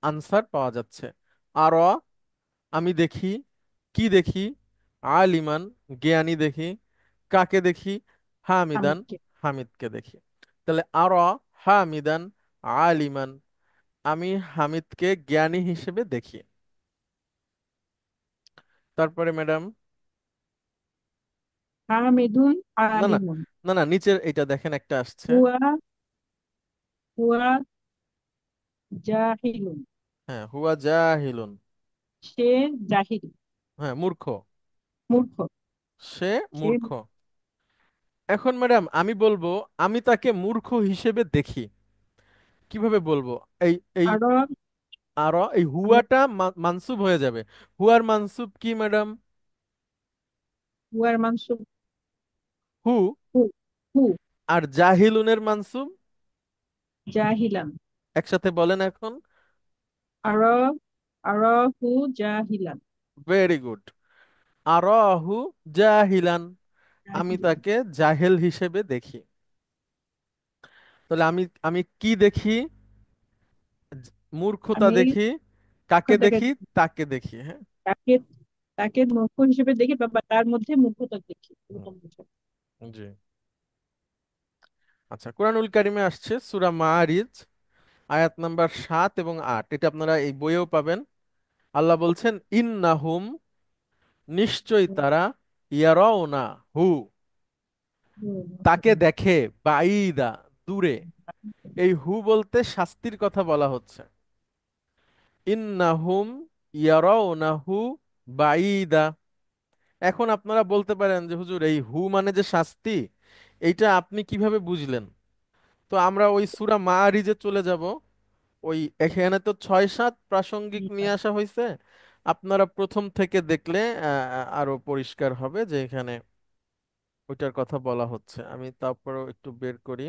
Speaker 1: আনসার পাওয়া যাচ্ছে। আরো আমি দেখি, কি দেখি, আলিমান জ্ঞানী দেখি, কাকে দেখি, হামিদান
Speaker 4: হামিদকে।
Speaker 1: হামিদকে দেখি। তাহলে আরা হামিদান আলিমান, আমি হামিদকে জ্ঞানী হিসেবে দেখি। তারপরে ম্যাডাম,
Speaker 4: হামিদুন
Speaker 1: না না,
Speaker 4: আলিমুন।
Speaker 1: না না, নিচের এটা দেখেন একটা আসছে।
Speaker 4: হুয়া হুয়া জাহিলুন।
Speaker 1: হ্যাঁ, হুয়া জাহিলুন।
Speaker 4: সে জাহিল।
Speaker 1: হ্যাঁ, মূর্খ।
Speaker 4: মূর্খ।
Speaker 1: সে
Speaker 4: সে
Speaker 1: মূর্খ। এখন ম্যাডাম আমি বলবো আমি তাকে মূর্খ হিসেবে দেখি, কিভাবে বলবো? এই এই
Speaker 4: আরো
Speaker 1: আরো এই হুয়াটা মানসুব হয়ে যাবে। হুয়ার মানসুব কি ম্যাডাম?
Speaker 4: হুয়ার মানসুব
Speaker 1: হু।
Speaker 4: হু। হু
Speaker 1: আর জাহিলুনের মানসুব
Speaker 4: জাহিলান।
Speaker 1: একসাথে বলেন এখন।
Speaker 4: আরো আরো হু জাহিলান।
Speaker 1: Very good. আরাহু জাহিলান, আমি
Speaker 4: জাহিলান।
Speaker 1: তাকে জাহেল হিসেবে দেখি। তাহলে আমি আমি কি দেখি? মূর্খতা
Speaker 4: আমি
Speaker 1: দেখি। কাকে
Speaker 4: মূর্খতাকে
Speaker 1: দেখি? তাকে দেখি। হ্যাঁ।
Speaker 4: তাকে তাকে মূর্খ হিসেবে দেখি, বা তার মধ্যে মূর্খতা দেখি,
Speaker 1: হুম,
Speaker 4: এরকম কিছু।
Speaker 1: জি। আচ্ছা, কোরআনুল কারিমে আসছে সূরা মাআরিজ আয়াত নাম্বার 7 এবং 8, এটা আপনারা এই বইয়েও পাবেন। আল্লাহ বলছেন ইন্নাহুম, নিশ্চয়ই তারা, ইয়ারাউনা হু, তাকে দেখে, বাঈদা, দূরে। এই হু বলতে শাস্তির কথা বলা হচ্ছে। ইন্নাহুম ইয়ারাউনাহু বাঈদা। এখন আপনারা বলতে পারেন যে হুজুর, এই হু মানে যে শাস্তি, এইটা আপনি কিভাবে বুঝলেন? তো আমরা ওই সূরা মাআরিজে চলে যাব। ওই এখানে তো 6-7 প্রাসঙ্গিক নিয়ে আসা হয়েছে। আপনারা প্রথম থেকে দেখলে আরো পরিষ্কার হবে যে এখানে ওইটার কথা বলা হচ্ছে। আমি তারপরেও একটু বের করি।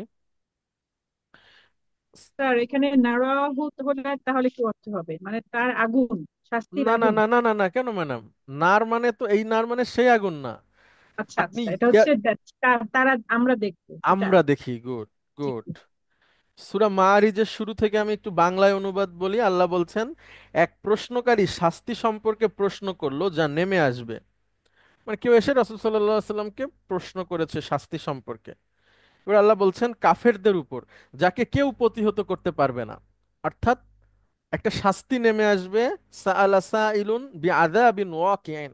Speaker 4: স্যার এখানে নারাহুত হলে তাহলে কি অর্থ হবে, মানে তার আগুন, শাস্তির
Speaker 1: না না
Speaker 4: আগুন?
Speaker 1: না না না না, কেন ম্যাডাম? নার মানে তো, এই নার মানে সেই আগুন না।
Speaker 4: আচ্ছা
Speaker 1: আপনি
Speaker 4: আচ্ছা, এটা হচ্ছে তারা আমরা দেখবো এটা।
Speaker 1: আমরা দেখি, গুড
Speaker 4: জি।
Speaker 1: গুড। সূরা মাআরিজের শুরু থেকে আমি একটু বাংলায় অনুবাদ বলি। আল্লাহ বলছেন, এক প্রশ্নকারী শাস্তি সম্পর্কে প্রশ্ন করলো যা নেমে আসবে। মানে কেউ এসে রাসূল সাল্লাল্লাহু আলাইহি সাল্লামকে প্রশ্ন করেছে শাস্তি সম্পর্কে। এবার আল্লাহ বলছেন কাফেরদের উপর, যাকে কেউ প্রতিহত করতে পারবে না। অর্থাৎ একটা শাস্তি নেমে আসবে। সাআলা সাইলুন বিআযাবিন ওয়াকিন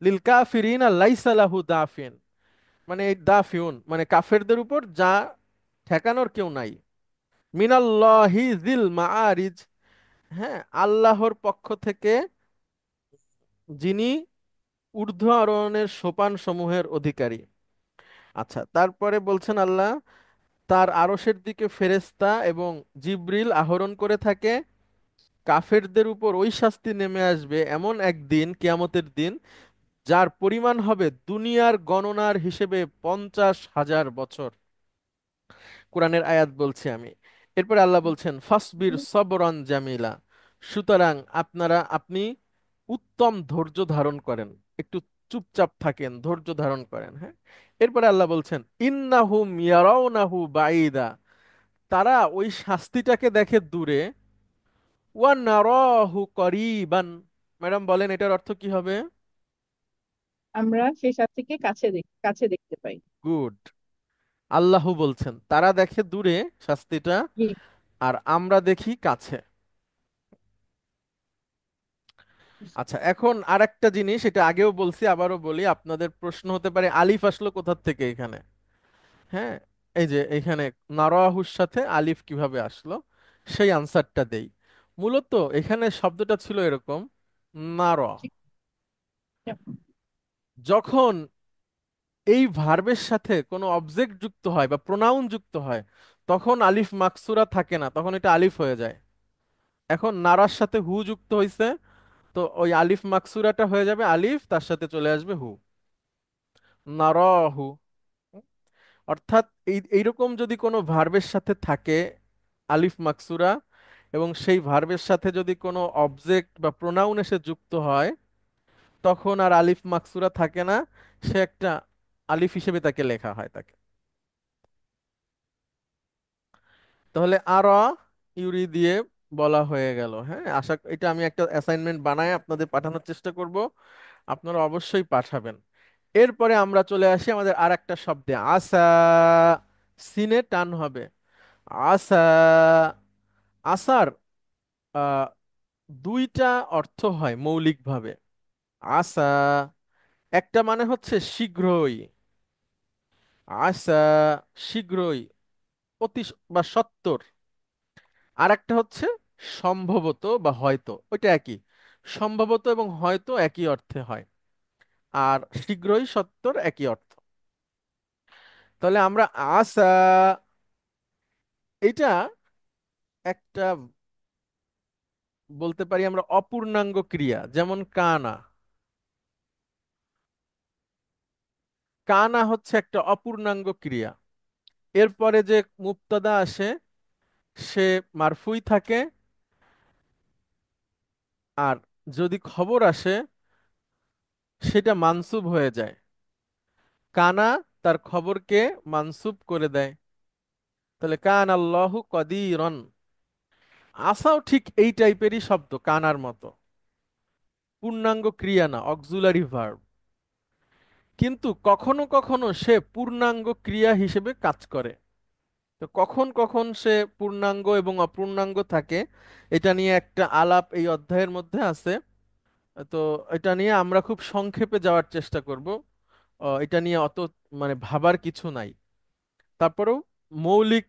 Speaker 1: লিল কাফিরিনা লাইসা লাহু দাফিন। মানে এই দাফিউন মানে কাফেরদের উপর যা ঠেকানোর কেউ নাই। মিনাল্লাহি যিল মাআরিজ, হ্যাঁ, আল্লাহর পক্ষ থেকে, যিনি ঊর্ধ্ব আরোহণের সোপান সমূহের অধিকারী। আচ্ছা, তারপরে বলছেন আল্লাহ, তার আরশের দিকে ফেরেশতা এবং জিবরিল আহরণ করে থাকে। কাফেরদের উপর ওই শাস্তি নেমে আসবে এমন একদিন, কিয়ামতের দিন, যার পরিমাণ হবে দুনিয়ার গণনার হিসেবে 50,000 বছর। কোরআনের আয়াত বলছি আমি। এরপরে আল্লাহ বলছেন ফাসবির সবরন জামিলা, সুতরাং আপনি উত্তম ধৈর্য ধারণ করেন, একটু চুপচাপ থাকেন, ধৈর্য ধারণ করেন, হ্যাঁ। এরপরে আল্লাহ বলছেন ইন্নাহুম ইয়ারাউনাহু বাঈদা, তারা ওই শাস্তিটাকে দেখে দূরে। ওয়া নারাহু করিবান। ম্যাডাম বলেন এটার অর্থ কি হবে?
Speaker 4: আমরা সেই শাস্তিকে কাছে দেখতে পাই।
Speaker 1: গুড। আল্লাহ বলছেন তারা দেখে দূরে শাস্তিটা,
Speaker 4: জি।
Speaker 1: আর আমরা দেখি কাছে। আচ্ছা, এখন আরেকটা জিনিস, এটা আগেও বলছি আবারও বলি, আপনাদের প্রশ্ন হতে পারে আলিফ আসলো কোথা থেকে এখানে। হ্যাঁ, এই যে এখানে নারাহুর সাথে আলিফ কিভাবে আসলো, সেই আনসারটা দেই। মূলত এখানে শব্দটা ছিল এরকম, নার, যখন এই ভার্বের সাথে কোনো অবজেক্ট যুক্ত হয় বা প্রোনাউন যুক্ত হয়, তখন আলিফ মাকসুরা থাকে না, তখন এটা আলিফ হয়ে যায়। এখন নারার সাথে হু যুক্ত হয়েছে, তো ওই আলিফ মাকসুরাটা হয়ে যাবে আলিফ, তার সাথে চলে আসবে হু, নারাহু। অর্থাৎ এইরকম যদি কোনো ভার্বের সাথে থাকে আলিফ মাকসুরা, এবং সেই ভার্বের সাথে যদি কোনো অবজেক্ট বা প্রোনাউন এসে যুক্ত হয়, তখন আর আলিফ মাকসুরা থাকে না, সে একটা আলিফ হিসেবে তাকে লেখা হয় তাকে। তাহলে আর ইউরি দিয়ে বলা হয়ে গেল। হ্যাঁ, এটা আমি একটা অ্যাসাইনমেন্ট বানায় আপনাদের পাঠানোর চেষ্টা করব, আপনারা অবশ্যই পাঠাবেন। এরপরে আমরা চলে আসি আমাদের আর একটা শব্দে, আসা। সিনে টান হবে, আসা। আসার আহ, দুইটা অর্থ হয় মৌলিকভাবে। আসা একটা মানে হচ্ছে শীঘ্রই, আসা শীঘ্রই, অতি বা সত্বর। আর একটা হচ্ছে সম্ভবত বা হয়তো, ওইটা একই। সম্ভবত এবং হয়তো একই অর্থে হয়, আর শীঘ্রই সত্বর একই অর্থ। তাহলে আমরা আসা, এটা একটা বলতে পারি আমরা অপূর্ণাঙ্গ ক্রিয়া, যেমন কানা। কানা হচ্ছে একটা অপূর্ণাঙ্গ ক্রিয়া। এরপরে যে মুবতাদা আসে সে মারফুই থাকে, আর যদি খবর আসে সেটা মানসুব হয়ে যায়। কানা তার খবরকে মানসুব করে দেয়। তাহলে কান আল্লাহু কদিরন। আসাও ঠিক এই টাইপেরই শব্দ, কানার মতো, পূর্ণাঙ্গ ক্রিয়া না, অক্সুলারি ভার্ব। কিন্তু কখনো কখনো সে পূর্ণাঙ্গ ক্রিয়া হিসেবে কাজ করে। তো কখন কখন সে পূর্ণাঙ্গ এবং অপূর্ণাঙ্গ থাকে এটা নিয়ে একটা আলাপ এই অধ্যায়ের মধ্যে আছে। তো এটা নিয়ে আমরা খুব সংক্ষেপে যাওয়ার চেষ্টা করব। এটা নিয়ে অত মানে ভাবার কিছু নাই। তারপরেও মৌলিক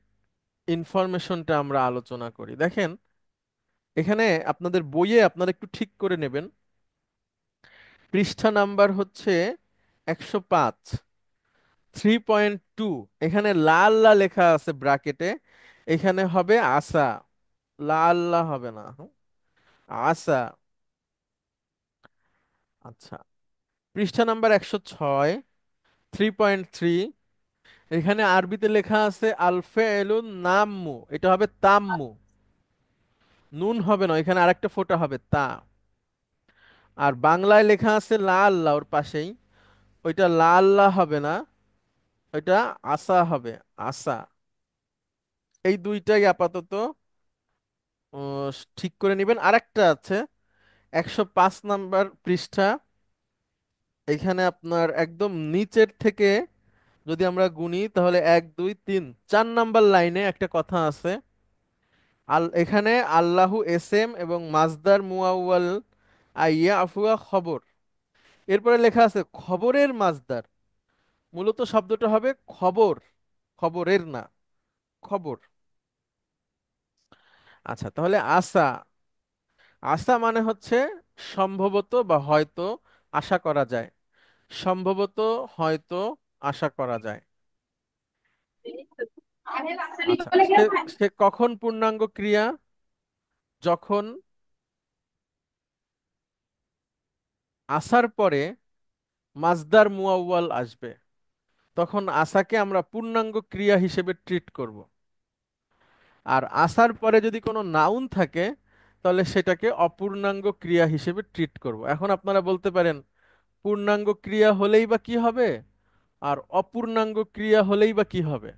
Speaker 1: ইনফরমেশনটা আমরা আলোচনা করি। দেখেন, এখানে আপনাদের বইয়ে আপনারা একটু ঠিক করে নেবেন, পৃষ্ঠা নাম্বার হচ্ছে 105, 3.2। এখানে লাল লা লেখা আছে ব্র্যাকেটে, এখানে হবে আসা, লাল লা হবে না, আসা। আচ্ছা, পৃষ্ঠা নাম্বার 106, 3.3। এখানে আরবিতে লেখা আছে আল ফেলুন নাম্মু, এটা হবে তাম্মু, নুন হবে না, এখানে আরেকটা ফোঁটা হবে তা। আর বাংলায় লেখা আছে লা আল্লাহ, ওর পাশেই, ওইটা লা আল্লাহ হবে না, ওইটা আসা হবে, আসা। এই দুইটাই আপাতত ঠিক করে নেবেন। আরেকটা আছে 105 নাম্বার পৃষ্ঠা, এখানে আপনার একদম নিচের থেকে যদি আমরা গুনি তাহলে 1 2 3 4 নাম্বার লাইনে একটা কথা আছে। এখানে আল্লাহু এসএম এবং মাজদার মুআউয়াল আইয়া আফুয়া খবর, এরপরে লেখা আছে খবরের মাজদার। মূলত শব্দটা হবে খবর, খবরের না, খবর। আচ্ছা, তাহলে আসা, আসা মানে হচ্ছে সম্ভবত বা হয়তো, আশা করা যায়, সম্ভবত, হয়তো, আশা করা যায়। আচ্ছা, সে সে কখন পূর্ণাঙ্গ ক্রিয়া? যখন আসার পরে মাজদার মুআউয়াল আসবে, তখন আসাকে আমরা পূর্ণাঙ্গ ক্রিয়া হিসেবে ট্রিট করব। আর আসার পরে যদি কোনো নাউন থাকে তাহলে সেটাকে অপূর্ণাঙ্গ ক্রিয়া হিসেবে ট্রিট করব। এখন আপনারা বলতে পারেন পূর্ণাঙ্গ ক্রিয়া হলেই বা কি হবে, আর অপূর্ণাঙ্গ ক্রিয়া হলেই বা কি হবে?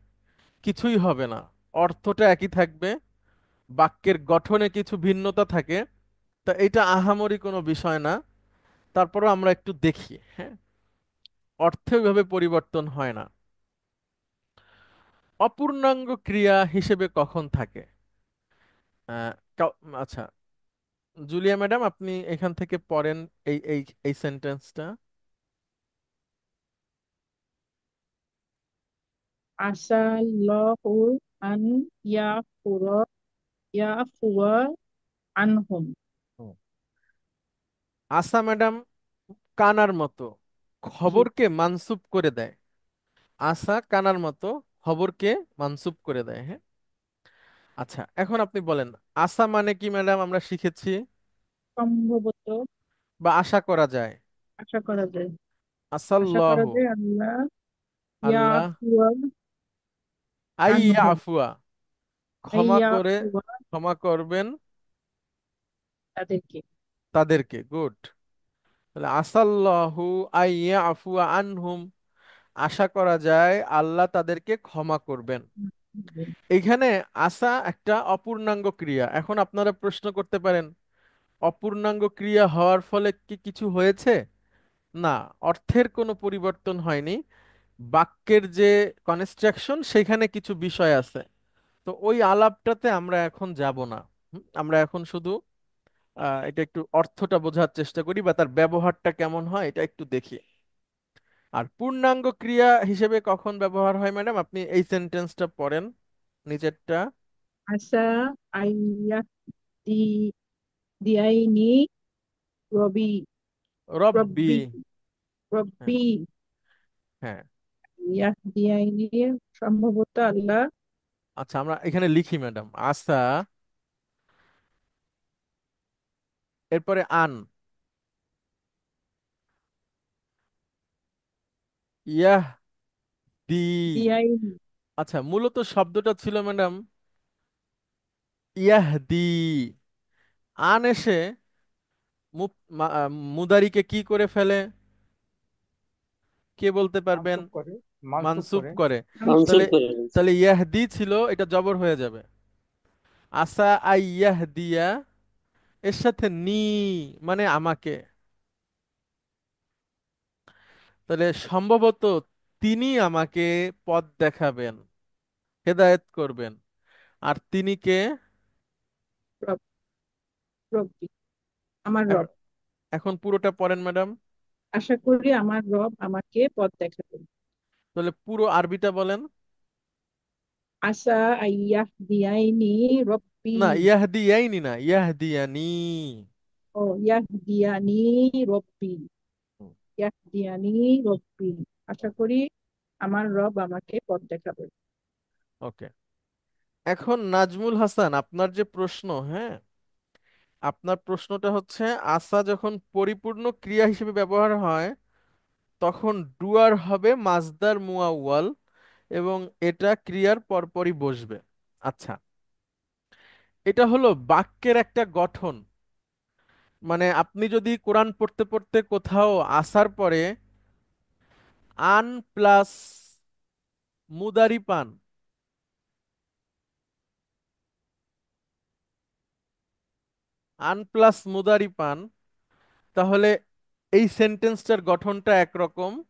Speaker 1: কিছুই হবে না, অর্থটা একই থাকবে, বাক্যের গঠনে কিছু ভিন্নতা থাকে। তা এটা আহামরি কোনো বিষয় না। তারপরও আমরা একটু দেখি, হ্যাঁ, অর্থে ওইভাবে পরিবর্তন হয় না। অপূর্ণাঙ্গ ক্রিয়া হিসেবে কখন থাকে? আচ্ছা, জুলিয়া ম্যাডাম আপনি এখান থেকে পড়েন এই এই এই সেন্টেন্সটা।
Speaker 4: আসাল্লাহু আন ইয়াফুরা ইয়াফুয়া আনহুম।
Speaker 1: হুম। আশা ম্যাডাম কানার মতো
Speaker 4: জি।
Speaker 1: খবরকে মানসুব করে দেয়। আশা কানার মতো খবরকে মানসুব করে দেয়, হ্যাঁ। আচ্ছা, এখন আপনি বলেন আশা মানে কি ম্যাডাম? আমরা শিখেছি
Speaker 4: সম্ভবত
Speaker 1: বা আশা করা যায়।
Speaker 4: আশা করা যায়, আশা করা
Speaker 1: আসাল্লাহু,
Speaker 4: যায় আল্লাহ
Speaker 1: আল্লাহ
Speaker 4: ইয়াফুয়া
Speaker 1: আইয়া
Speaker 4: আনহুম,
Speaker 1: আফুয়া, ক্ষমা করে,
Speaker 4: ইয়াফুয়া
Speaker 1: ক্ষমা করবেন
Speaker 4: তাদেরকে।
Speaker 1: তাদেরকে। গুড। তাহলে আসাল্লাহু আইয়া আফুয়া আনহুম, আশা করা যায় আল্লাহ তাদেরকে ক্ষমা করবেন। এইখানে আশা একটা অপূর্ণাঙ্গ ক্রিয়া। এখন আপনারা প্রশ্ন করতে পারেন অপূর্ণাঙ্গ ক্রিয়া হওয়ার ফলে কি কিছু হয়েছে? না, অর্থের কোনো পরিবর্তন হয়নি, বাক্যের যে কনস্ট্রাকশন সেখানে কিছু বিষয় আছে। তো ওই আলাপটাতে আমরা এখন যাব না। আমরা এখন শুধু এটা একটু অর্থটা বোঝার চেষ্টা করি বা তার ব্যবহারটা কেমন হয় এটা একটু দেখি। আর পূর্ণাঙ্গ ক্রিয়া হিসেবে কখন ব্যবহার হয় ম্যাডাম? আপনি এই সেন্টেন্সটা পড়েন নিচেরটা।
Speaker 4: আশা আইয়া দি দিয়াইনি রবি
Speaker 1: রব্বি।
Speaker 4: রব্বি
Speaker 1: হ্যাঁ,
Speaker 4: রব্বি
Speaker 1: হ্যাঁ।
Speaker 4: ইয়াহদিয়াইনি, সম্ভবত আল্লাহ।
Speaker 1: আচ্ছা, আমরা এখানে লিখি ম্যাডাম আশা, এরপরে আন, ইয়াহ দি।
Speaker 4: দিয়াইনি
Speaker 1: আচ্ছা, মূলত শব্দটা ছিল ম্যাডাম ইয়াহদি। আন এসে মুদারিকে কি করে ফেলে? কে বলতে পারবেন?
Speaker 3: মানসুব করে, মানসুব
Speaker 1: মানসুব
Speaker 3: করে।
Speaker 1: করে।
Speaker 2: মানসুর
Speaker 1: তাহলে
Speaker 2: করে বলছে।
Speaker 1: তাহলে ইয়াহদি ছিল, এটা জবর হয়ে যাবে। আসা আই ইয়াহদিয়া, এর সাথে নি মানে আমাকে। তাহলে সম্ভবত তিনি আমাকে পথ দেখাবেন। হেদায়েত করবেন। আর তিনি কে?
Speaker 4: রব, রব্বি, আমার রব।
Speaker 1: এখ- এখন পুরোটা পড়েন ম্যাডাম।
Speaker 4: আশা করি আমার রব আমাকে পথ দেখাবেন।
Speaker 1: তাহলে পুরো আরবিটা বলেন।
Speaker 4: আসা আইয়াহ দিয়াইনি রব্বি।
Speaker 1: না, ইয়াহদিয়াইনি না, ইয়াহদিয়ানি।
Speaker 4: ও ইয়াহ দিয়ানি রব্বি,
Speaker 1: হুম,
Speaker 4: ইয়াহ দিয়ানি রব্বি। আশা করি আমার রব আমাকে পথ দেখাবেন।
Speaker 1: ওকে। এখন নাজমুল হাসান, আপনার যে প্রশ্ন, হ্যাঁ, আপনার প্রশ্নটা হচ্ছে আসা যখন পরিপূর্ণ ক্রিয়া হিসেবে ব্যবহার হয় তখন ডুয়ার হবে মাসদার মুআউয়াল এবং এটা ক্রিয়ার পরপরই বসবে। আচ্ছা, এটা হলো বাক্যের একটা গঠন। মানে আপনি যদি কোরআন পড়তে পড়তে কোথাও আসার পরে আন প্লাস মুদারি পান, আন প্লাস মুদারি পান, তাহলে এই সেন্টেন্সটার গঠনটা একরকম।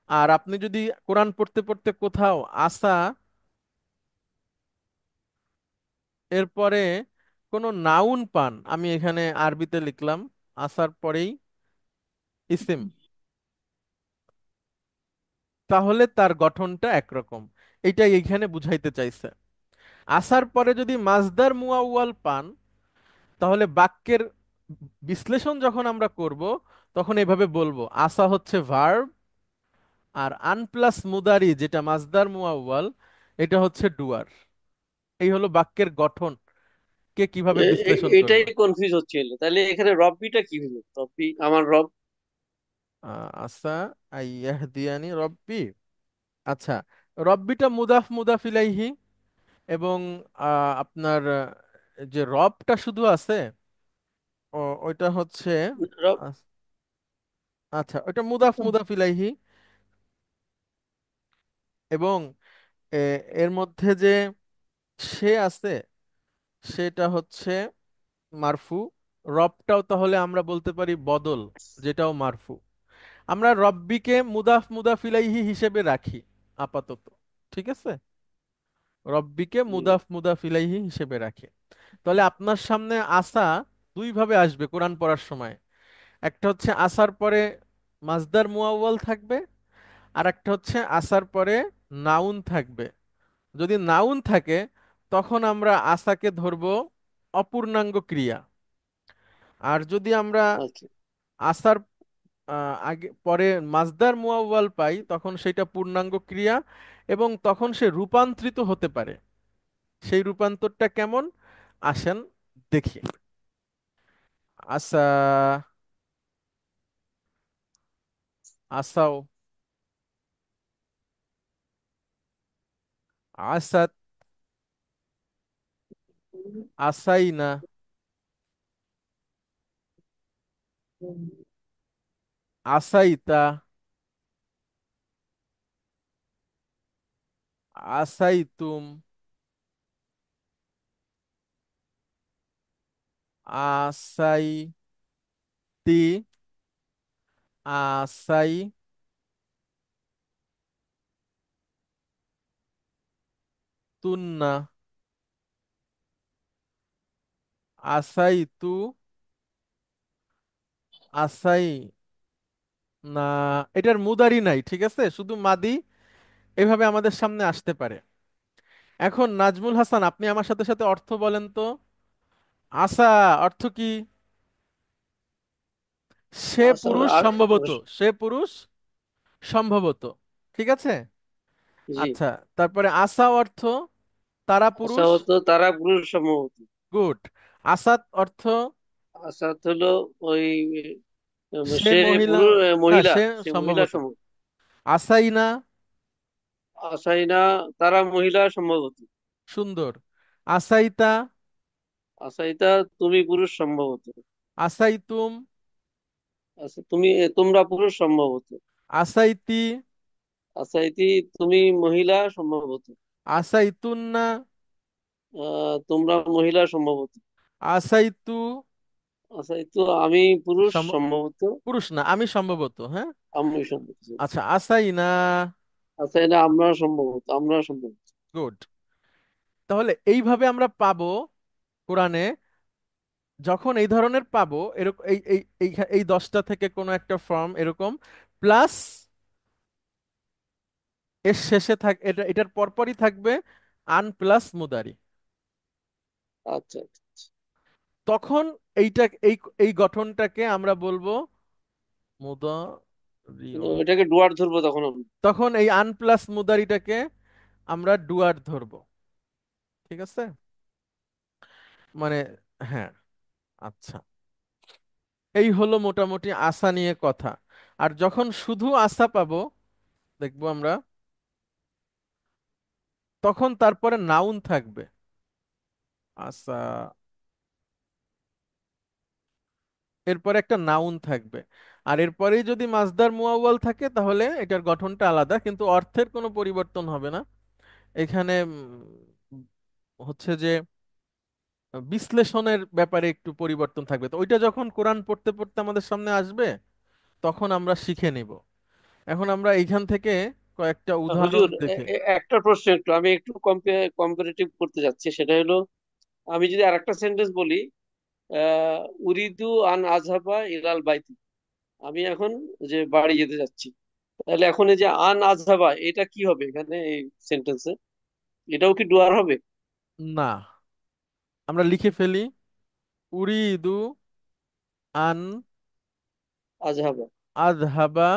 Speaker 1: আর আপনি যদি কোরআন পড়তে পড়তে কোথাও আসা এরপরে কোনো নাউন পান, আমি এখানে আরবিতে লিখলাম আসার পরেই ইসিম, তাহলে তার গঠনটা একরকম। এইটাই এইখানে বুঝাইতে চাইছে। আসার পরে যদি মাসদার মুআউয়াল পান, তাহলে বাক্যের বিশ্লেষণ যখন আমরা করব তখন এভাবে বলবো আসা হচ্ছে ভার্ব, আর আন প্লাস মুদারি যেটা মাসদার মুআউয়াল এটা হচ্ছে ডুয়ার। এই হলো বাক্যের গঠন, কে কিভাবে বিশ্লেষণ
Speaker 2: এটাই
Speaker 1: করবে।
Speaker 2: কনফিউজ হচ্ছিল, তাহলে এখানে রব্বিটা কি হলো? রব্বি আমার রব।
Speaker 1: আসা আইয়াহদিয়ানি রব্বি। আচ্ছা, রব্বিটা মুদাফ মুদাফ ইলাইহি, এবং আপনার যে রবটা শুধু আছে ওইটা হচ্ছে
Speaker 2: রব।
Speaker 1: আস- আচ্ছা, ওইটা মুদাফ মুদাফ ইলাইহি, এবং এর মধ্যে যে সে আছে সেটা হচ্ছে মারফু। রবটাও তাহলে আমরা বলতে পারি বদল, যেটাও মারফু। আমরা রব্বিকে মুদাফ মুদাফ ইলাইহি হিসেবে রাখি আপাতত, ঠিক আছে? রব্বিকে মুদাফ মুদাফ ইলাইহি হিসেবে রাখি। তাহলে আপনার সামনে আসা দুই ভাবে আসবে কোরআন পড়ার সময়। একটা হচ্ছে আসার পরে মাসদার মুআউয়াল থাকবে, আর একটা হচ্ছে আসার পরে নাউন থাকবে। যদি নাউন থাকে তখন আমরা আসাকে ধরবো অপূর্ণাঙ্গ ক্রিয়া। আর যদি আমরা
Speaker 2: আচ্ছা
Speaker 1: আসার আগে পরে মাসদার মুআউয়াল পাই তখন সেটা পূর্ণাঙ্গ ক্রিয়া, এবং তখন সে রূপান্তরিত হতে পারে। সেই রূপান্তরটা কেমন, আসেন দেখি। আসা, আসাও, আসাত, আসাইনা, আসাইতা, আসাইতুম, আসাইতি, আসাইতুন্না, আসাইতু, আসাই না। এটার মুদারি নাই, ঠিক আছে, শুধু মাদি এভাবে আমাদের সামনে আসতে পারে। এখন নাজমুল হাসান, আপনি আমার সাথে সাথে অর্থ বলেন তো। আসা অর্থ কি? সে
Speaker 2: আচ্ছা।
Speaker 1: পুরুষ
Speaker 2: আর
Speaker 1: সম্ভবত, সে পুরুষ সম্ভবত, ঠিক আছে।
Speaker 2: জি।
Speaker 1: আচ্ছা, তারপরে আসা অর্থ তারা
Speaker 2: আশা
Speaker 1: পুরুষ,
Speaker 2: হতো তারা পুরুষ সম্ভবত।
Speaker 1: গুড। আসাদ অর্থ
Speaker 2: আশা হলো ওই
Speaker 1: সে
Speaker 2: সে
Speaker 1: মহিলা,
Speaker 2: পুরুষ
Speaker 1: না
Speaker 2: মহিলা,
Speaker 1: সে
Speaker 2: সে মহিলা
Speaker 1: সম্ভবত।
Speaker 2: সম্ভবত।
Speaker 1: আসাইনা,
Speaker 2: আশাইনা তারা মহিলা সম্ভবত।
Speaker 1: সুন্দর। আসাইতা,
Speaker 2: আশাইতা তুমি পুরুষ সম্ভবত।
Speaker 1: আসাইতুম,
Speaker 2: আচ্ছা তুমি তোমরা পুরুষ সম্ভবত।
Speaker 1: আসাইতি,
Speaker 2: আশাইতি তুমি মহিলা সম্ভবত।
Speaker 1: আসাইতুন্না,
Speaker 2: তোমরা মহিলা সম্ভবত।
Speaker 1: আসাইতু,
Speaker 2: আশাইতু আমি পুরুষ
Speaker 1: সম-
Speaker 2: সম্ভবত।
Speaker 1: পুরুষ না, আমি সম্ভবত, হ্যাঁ।
Speaker 2: আমি সম্ভবত।
Speaker 1: আচ্ছা, আসাইনা,
Speaker 2: আশাইনা আমরা সম্ভবত, আমরা সম্ভবত।
Speaker 1: গুড। তাহলে এইভাবে আমরা পাবো কোরআনে, যখন এই ধরনের পাবো এরকম এই এই এই এই 10টা থেকে কোনো একটা ফর্ম এরকম, প্লাস এর শেষে এটার পরপরই থাকবে আন প্লাস মুদারি।
Speaker 2: আচ্ছা আচ্ছা।
Speaker 1: তখন এইটা এই এই গঠনটাকে আমরা বলবো মুদারিউন।
Speaker 2: এটাকে ডুয়ার ধরবো তখন আমি।
Speaker 1: তখন এই আন প্লাস মুদারিটাকে আমরা ডুয়ার ধরবো। ঠিক আছে, মানে, হ্যাঁ। আচ্ছা, এই হলো মোটামুটি আসা নিয়ে কথা। আর যখন শুধু আসা পাবো, দেখবো আমরা, তখন তারপরে নাউন থাকবে আসা, এরপরে একটা নাউন থাকবে। আর এরপরেই যদি মাসদার মুআওয়াল থাকে তাহলে এটার গঠনটা আলাদা, কিন্তু অর্থের কোনো পরিবর্তন হবে না এখানে। হচ্ছে যে বিশ্লেষণের ব্যাপারে একটু পরিবর্তন থাকবে, তো ওইটা যখন কোরআন পড়তে পড়তে আমাদের সামনে আসবে তখন আমরা শিখে নিব। এখন আমরা এইখান থেকে কয়েকটা উদাহরণ
Speaker 2: হুজুর,
Speaker 1: দেখে।
Speaker 2: একটা প্রশ্ন, একটু আমি একটু কম্পারেটিভ করতে যাচ্ছি, সেটা হলো আমি যদি আরেকটা সেন্টেন্স বলি, আহ উরিদু আন আজহাবা ইলাল বাইতি, আমি এখন যে বাড়ি যেতে যাচ্ছি, তাহলে এখন এই যে আন আজহাবা, এটা কি হবে এখানে এই সেন্টেন্সে? এটাও কি ডুয়ার হবে?
Speaker 1: না, আমরা লিখে ফেলি উরিদু আন
Speaker 2: আজহাবা
Speaker 1: আযহাবা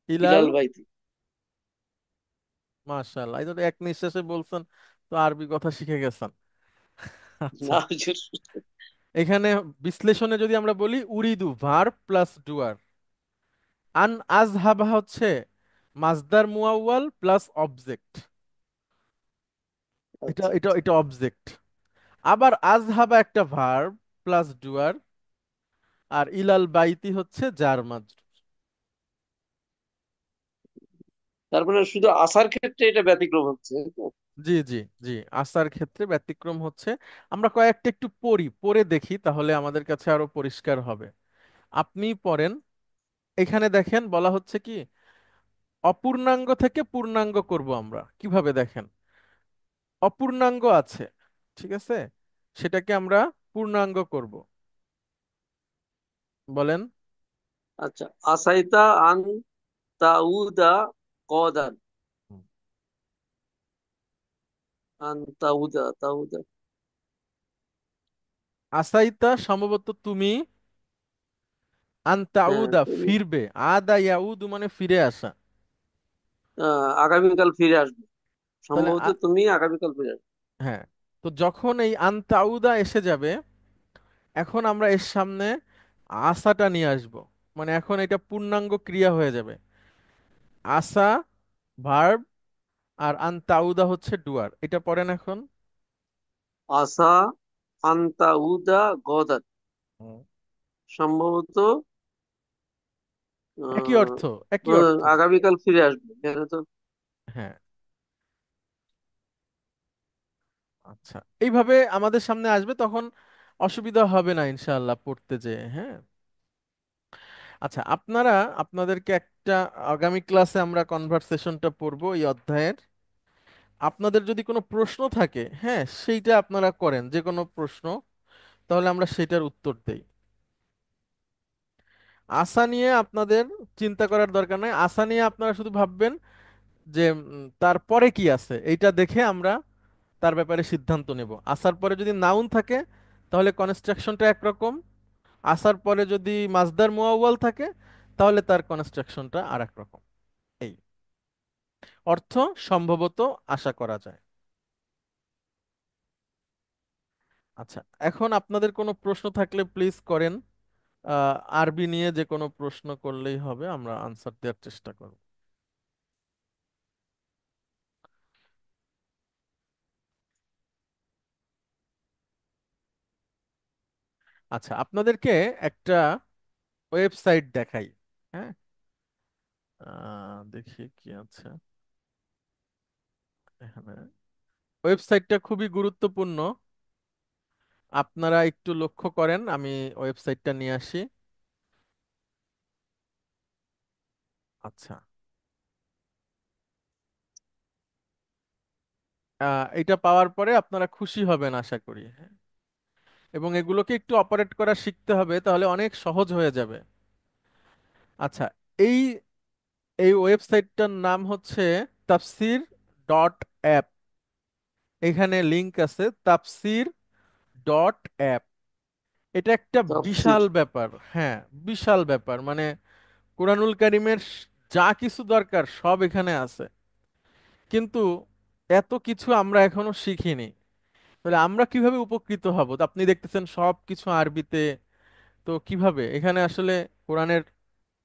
Speaker 1: ইলাল।
Speaker 2: ইলাল বাইতি।
Speaker 1: মাশাআল্লাহ, এই তো এক নিঃশ্বাসে বলছেন, তো আরবি কথা শিখে গেছেন। আচ্ছা,
Speaker 2: না হুজুর।
Speaker 1: এখানে বিশ্লেষণে যদি আমরা বলি উরিদু ভার্ব প্লাস ডুয়ার, আন আযহাবা হচ্ছে মাসদার মুআওয়াল প্লাস অবজেক্ট, এটা
Speaker 2: আচ্ছা
Speaker 1: এটা
Speaker 2: আচ্ছা।
Speaker 1: এটা অবজেক্ট। আবার আযহাবা একটা ভার্ব প্লাস ডুয়ার, আর ইলাল বাইতি হচ্ছে জার মাজরুর।
Speaker 2: তার মানে শুধু আসার ক্ষেত্রে এটা ব্যতিক্রম হচ্ছে, তাই তো?
Speaker 1: জি জি জি, আসার ক্ষেত্রে ব্যতিক্রম হচ্ছে। আমরা কয়েকটা একটু পড়ে দেখি, তাহলে আমাদের কাছে আরো পরিষ্কার হবে। আপনি পড়েন। এখানে দেখেন বলা হচ্ছে কি, অপূর্ণাঙ্গ থেকে পূর্ণাঙ্গ করব আমরা কিভাবে, দেখেন, অপূর্ণাঙ্গ আছে, ঠিক আছে, সেটাকে আমরা পূর্ণাঙ্গ করব। বলেন।
Speaker 2: আচ্ছা, আসাইতা আন তাউদা কদান,
Speaker 1: হুম।
Speaker 2: আন তাউদা তাউদা।
Speaker 1: আসাইতা সম্ভবত তুমি,
Speaker 2: হ্যাঁ
Speaker 1: আনতাউদা
Speaker 2: তুমি,
Speaker 1: ফিরবে, আদা ইয়াউদু মানে ফিরে আসা।
Speaker 2: আগামীকাল ফিরে আসবে,
Speaker 1: তাহলে
Speaker 2: সম্ভবত তুমি আগামীকাল ফিরে আসবে।
Speaker 1: হ্যাঁ, তো যখন এই আনতাউদা এসে যাবে, এখন আমরা এর সামনে আসাটা নিয়ে আসব, মানে এখন এটা পূর্ণাঙ্গ ক্রিয়া হয়ে যাবে। আসা ভার্ব আর আনতাউদা হচ্ছে ডুয়ার, এটা পড়েন এখন।
Speaker 2: আসা আন তাউদা গদান,
Speaker 1: হুম।
Speaker 2: সম্ভবত
Speaker 1: একই
Speaker 2: আহ,
Speaker 1: অর্থ, একই অর্থ।
Speaker 2: আগামীকাল ফিরে আসবে, এখানে তো।
Speaker 1: হ্যাঁ, আচ্ছা, এইভাবে আমাদের সামনে আসবে, তখন অসুবিধা হবে না ইনশাআল্লাহ পড়তে যে। হ্যাঁ, আচ্ছা, আপনারা, আপনাদেরকে একটা, আগামী ক্লাসে আমরা কনভারসেশনটা পড়বো এই অধ্যায়ের। আপনাদের যদি কোনো প্রশ্ন থাকে, হ্যাঁ, সেইটা আপনারা করেন, যে কোনো প্রশ্ন, তাহলে আমরা সেটার উত্তর দেই। আশা নিয়ে আপনাদের চিন্তা করার দরকার নাই, আশা নিয়ে আপনারা শুধু ভাববেন যে তারপরে কি আছে, এইটা দেখে আমরা তার ব্যাপারে সিদ্ধান্ত নেব। আসার পরে যদি নাউন থাকে তাহলে কনস্ট্রাকশনটা একরকম, আসার পরে যদি মাসদার মুআওয়াল থাকে তাহলে তার কনস্ট্রাকশনটা আর এক রকম। এই অর্থ সম্ভবত আশা করা যায়। আচ্ছা, এখন আপনাদের কোনো প্রশ্ন থাকলে প্লিজ করেন। আরবি নিয়ে যে কোনো প্রশ্ন করলেই হবে, আমরা আনসার দেওয়ার চেষ্টা করব। আচ্ছা, আপনাদেরকে একটা ওয়েবসাইট দেখাই। হ্যাঁ, দেখি কি আছে এখানে। ওয়েবসাইটটা খুবই গুরুত্বপূর্ণ, আপনারা একটু লক্ষ্য করেন, আমি ওয়েবসাইটটা নিয়ে আসি। আচ্ছা, এটা পাওয়ার পরে আপনারা খুশি হবেন আশা করি, হ্যাঁ। এবং এগুলোকে একটু অপারেট করা শিখতে হবে, তাহলে অনেক সহজ হয়ে যাবে। আচ্ছা, এই এই ওয়েবসাইটটার নাম হচ্ছে তাফসির.অ্যাপ। এখানে লিংক আছে, তাফসির.অ্যাপ। এটা একটা
Speaker 2: তাফসীর।
Speaker 1: বিশাল ব্যাপার, হ্যাঁ, বিশাল ব্যাপার। মানে কোরআনুল কারিমের যা কিছু দরকার সব এখানে আছে, কিন্তু এত কিছু আমরা এখনো শিখিনি। তাহলে আমরা কিভাবে উপকৃত হব? তো আপনি দেখতেছেন সব কিছু আরবিতে। তো কিভাবে এখানে আসলে কোরআনের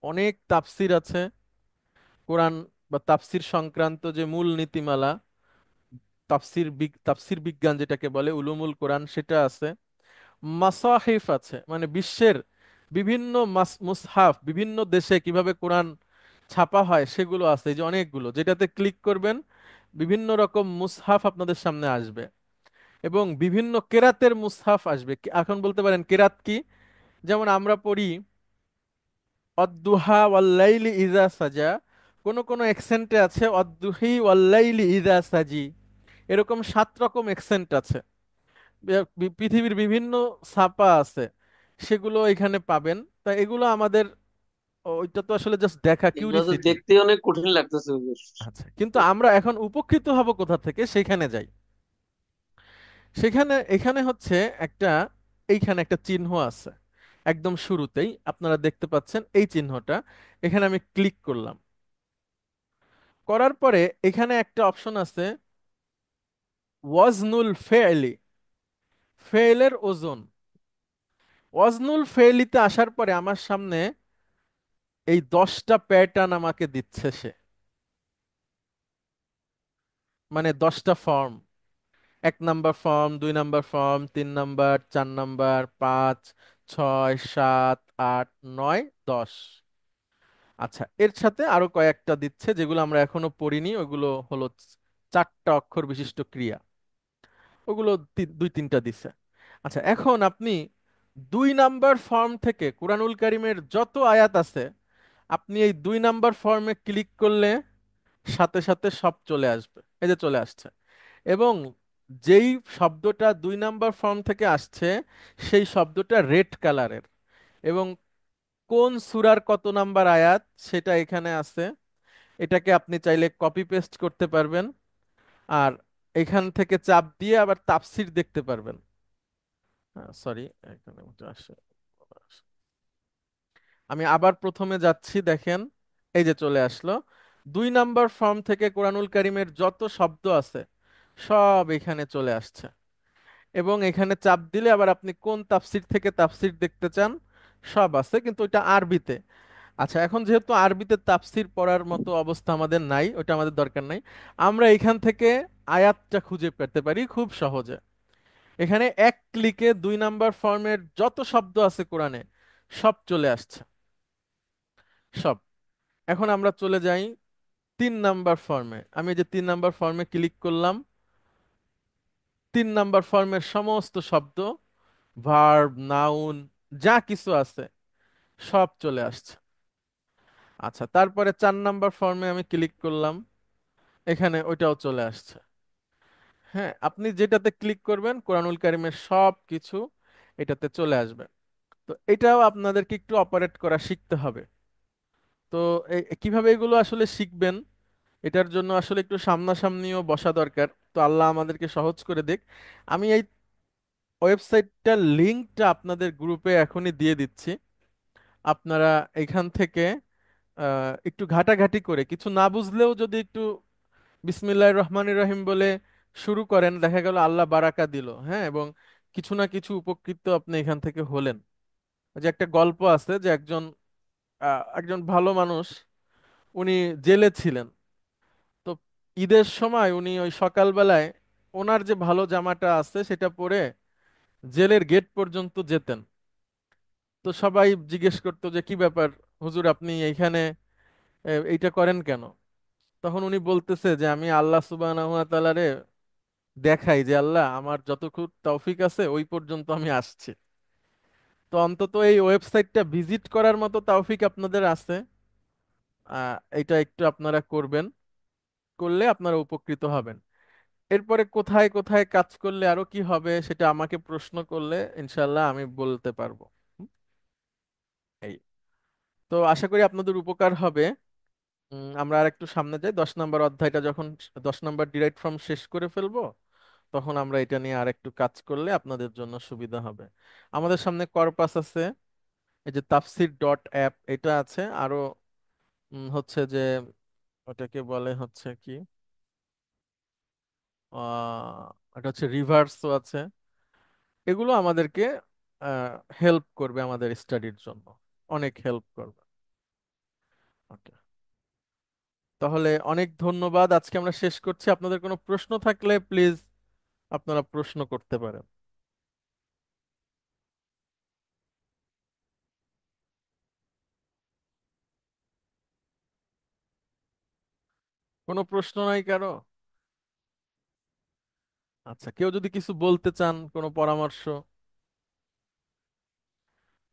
Speaker 1: অনেক তাফসির আছে। কোরআন বা তাফসির সংক্রান্ত যে মূল নীতিমালা, তাফসির বিজ্ঞান যেটাকে বলে উলুমুল কোরআন, সেটা আছে। মাসাহিফ আছে, মানে বিশ্বের বিভিন্ন মুসহাফ, বিভিন্ন দেশে কিভাবে কোরআন ছাপা হয় সেগুলো আছে। এই যে অনেকগুলো, যেটাতে ক্লিক করবেন বিভিন্ন রকম মুসহাফ আপনাদের সামনে আসবে, এবং বিভিন্ন কেরাতের মুসহাফ আসবে। এখন বলতে পারেন কেরাত কি? যেমন আমরা পড়ি অদ্দুহা ওয়াল্লাইলি ইজা সাজা, কোন কোন অ্যাকসেন্টে আছে অদ্দুহি ওয়াল্লাইলি ইজা সাজি। এরকম 7 রকম অ্যাকসেন্ট আছে। পৃথিবীর বিভিন্ন ছাপা আছে, সেগুলো এখানে পাবেন। তা এগুলো আমাদের, ওইটা তো আসলে জাস্ট দেখা,
Speaker 2: এগুলো তো
Speaker 1: কিউরিসিটি।
Speaker 2: দেখতে অনেক কঠিন লাগতেছে হুজুর।
Speaker 1: আচ্ছা, কিন্তু আমরা এখন উপকৃত হব কোথা থেকে, সেখানে যাই। এখানে হচ্ছে একটা, এইখানে একটা চিহ্ন আছে একদম শুরুতেই, আপনারা দেখতে পাচ্ছেন এই চিহ্নটা। এখানে আমি ক্লিক করলাম, করার পরে এখানে একটা অপশন আছে ওয়াজনুল ফেলি, ফেলের ওজন। ওয়াজনুল ফেলিতে আসার পরে আমার সামনে এই 10টা প্যাটার্ন আমাকে দিচ্ছে সে, মানে 10টা form. 1 number form, 2 number form, 3 number, 4 number, 5, 6, 7, 8, 9, 10। আচ্ছা, এর সাথে আরো কয়েকটা দিচ্ছে যেগুলো আমরা এখনো পড়িনি। ওগুলো হলো 4টা অক্ষর বিশিষ্ট ক্রিয়া, ওগুলো 2-3টা দিচ্ছে। আচ্ছা, এখন আপনি 2 নাম্বার ফর্ম থেকে কুরআনুল কারীমের যত আয়াত আছে, আপনি এই 2 নাম্বার ফর্মে ক্লিক করলে সাথে সাথে সব চলে আসবে। এই যে চলে আসছে। এবং যেই শব্দটা 2 নাম্বার ফর্ম থেকে আসছে, সেই শব্দটা রেড কালারের, এবং কোন সূরার কত নাম্বার আয়াত সেটা এখানে আছে। এটাকে আপনি চাইলে কপি পেস্ট করতে পারবেন, আর এখান থেকে চাপ দিয়ে আবার তাফসির দেখতে পারবেন। সরি, এখানে একটু আসে। আমি আবার প্রথমে যাচ্ছি, দেখেন এই যে চলে আসলো। 2 নাম্বার ফর্ম থেকে কোরআনুল কারীমের যত শব্দ আছে সব এখানে চলে আসছে, এবং এখানে চাপ দিলে আবার আপনি কোন তাফসির থেকে তাফসির দেখতে চান সব আছে, কিন্তু ওইটা আরবিতে। আচ্ছা, এখন যেহেতু আরবিতে তাফসির পড়ার মতো অবস্থা আমাদের নাই, ওটা আমাদের দরকার নাই। আমরা এখান থেকে আয়াতটা খুঁজে পেতে পারি খুব সহজে। এখানে এক ক্লিকে 2 নাম্বার ফর্মের যত শব্দ আছে কোরআনে সব চলে আসছে, সব। এখন আমরা চলে যাই 3 নাম্বার ফর্মে। আমি এই যে 3 নাম্বার ফর্মে ক্লিক করলাম, 3 নাম্বার ফর্মের সমস্ত শব্দ, ভার্ব, নাউন, যা কিছু আছে সব চলে আসছে। আচ্ছা, তারপরে 4 নাম্বার ফর্মে আমি ক্লিক করলাম, এখানে ওইটাও চলে আসছে। হ্যাঁ, আপনি যেটাতে ক্লিক করবেন কোরআনুল কারীমের সব কিছু এটাতে চলে আসবে। তো এটাও আপনাদেরকে একটু অপারেট করা শিখতে হবে। তো কিভাবে এগুলো আসলে শিখবেন, এটার জন্য আসলে একটু সামনাসামনিও বসা দরকার। তো আল্লাহ আমাদেরকে সহজ করে দিক। আমি এই ওয়েবসাইটটার লিংকটা আপনাদের গ্রুপে এখনই দিয়ে দিচ্ছি। আপনারা এখান থেকে একটু ঘাটাঘাটি করে, কিছু না বুঝলেও যদি একটু বিসমিল্লাহির রহমানির রহিম বলে শুরু করেন, দেখা গেল আল্লাহ বারাকা দিল, হ্যাঁ, এবং কিছু না কিছু উপকৃত আপনি এখান থেকে হলেন। যে একটা গল্প আছে যে একজন ভালো মানুষ, উনি জেলে ছিলেন। তো ঈদের সময় উনি ওই সকালবেলায় ওনার যে ভালো জামাটা আছে সেটা পরে জেলের গেট পর্যন্ত যেতেন। তো সবাই জিজ্ঞেস করতো যে কি ব্যাপার হুজুর, আপনি এইখানে এইটা করেন কেন? তখন উনি বলতেছে যে আমি আল্লাহ সুবহানাহু ওয়া তাআলারে দেখাই যে আল্লাহ, আমার যতটুকু তৌফিক আছে ওই পর্যন্ত আমি আসছি। তো অন্তত এই ওয়েবসাইটটা ভিজিট করার মতো তৌফিক আপনাদের আছে। এটা একটু আপনারা করবেন, করলে আপনারা উপকৃত হবেন। এরপরে কোথায় কোথায় কাজ করলে আরো কি হবে সেটা আমাকে প্রশ্ন করলে ইনশাল্লাহ আমি বলতে পারবো। হুম, এই তো আশা করি আপনাদের উপকার হবে। আমরা আর একটু সামনে যাই, 10 নম্বর অধ্যায়টা যখন 10 নম্বর ডিরাইভড ফর্ম শেষ করে ফেলবো তখন আমরা এটা নিয়ে আর একটু কাজ করলে আপনাদের জন্য সুবিধা হবে। আমাদের সামনে কর্পাস আছে, এই যে তাফসির ডট অ্যাপ এটা আছে, আরো হচ্ছে যে ওটাকে বলে হচ্ছে কি এটা হচ্ছে রিভার্সও আছে। এগুলো আমাদেরকে হেল্প করবে আমাদের স্টাডির জন্য, অনেক হেল্প করবে। ওকে, তাহলে অনেক ধন্যবাদ, আজকে আমরা শেষ করছি। আপনাদের কোনো প্রশ্ন থাকলে প্লিজ আপনারা প্রশ্ন করতে পারেন। কোনো প্রশ্ন নাই কারো? আচ্ছা, কেউ যদি কিছু বলতে চান, কোনো পরামর্শ,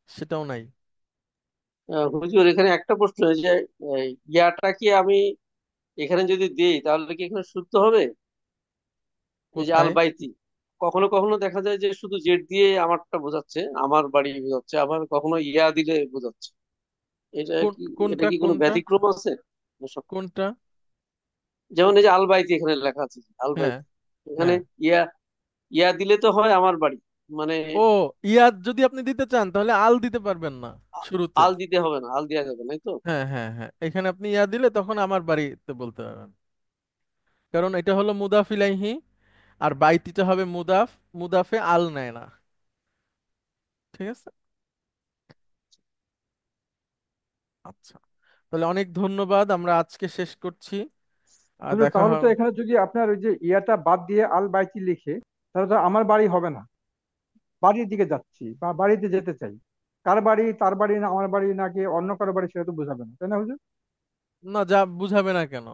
Speaker 1: সেটাও নাই?
Speaker 2: হুজুর, এখানে একটা প্রশ্ন, এই যে ইয়াটা কি আমি এখানে যদি দিই তাহলে কি এখানে শুদ্ধ হবে? এই যে আল
Speaker 1: কোথায়?
Speaker 2: বাইতি, কখনো কখনো দেখা যায় যে শুধু জেড দিয়ে আমারটা বোঝাচ্ছে, আমার বাড়ি বোঝাচ্ছে, আবার কখনো ইয়া দিলে বোঝাচ্ছে। এটা
Speaker 1: কোন
Speaker 2: কি, এটা
Speaker 1: কোনটা
Speaker 2: কি কোনো
Speaker 1: কোনটা
Speaker 2: ব্যতিক্রম আছে?
Speaker 1: কোনটা?
Speaker 2: যেমন এই যে আল বাইতি এখানে লেখা আছে, আল
Speaker 1: হ্যাঁ,
Speaker 2: বাইতি, এখানে
Speaker 1: হ্যাঁ।
Speaker 2: ইয়া, ইয়া দিলে তো হয় আমার বাড়ি, মানে
Speaker 1: ও, ইয়াদ যদি আপনি দিতে চান তাহলে আল দিতে পারবেন না শুরুতে।
Speaker 2: আল দিতে হবে না, আল দেওয়া যাবে না, তো?
Speaker 1: হ্যাঁ, হ্যাঁ, হ্যাঁ, এখানে আপনি ইয়া দিলে তখন আমার বাড়িতে বলতে পারবেন, কারণ এটা হলো মুদাফ ইলাইহি, আর বাইতিটা হবে মুদাফ, মুদাফে আল নেয় না। ঠিক আছে। আচ্ছা, তাহলে অনেক ধন্যবাদ, আমরা আজকে শেষ করছি। আর
Speaker 3: হুজুর,
Speaker 1: দেখা
Speaker 3: তাহলে তো
Speaker 1: হবে।
Speaker 3: এখানে যদি আপনার ওই যে ইয়াটা বাদ দিয়ে আল বাইতি লিখে, তাহলে তো আমার বাড়ি হবে না। বাড়ির দিকে যাচ্ছি বা বাড়িতে যেতে চাই, কার বাড়ি, তার বাড়ি না আমার বাড়ি নাকি অন্য কারো বাড়ি, সেটা তো বোঝাবে না, তাই না হুজুর?
Speaker 1: না, যা বুঝাবে না কেন?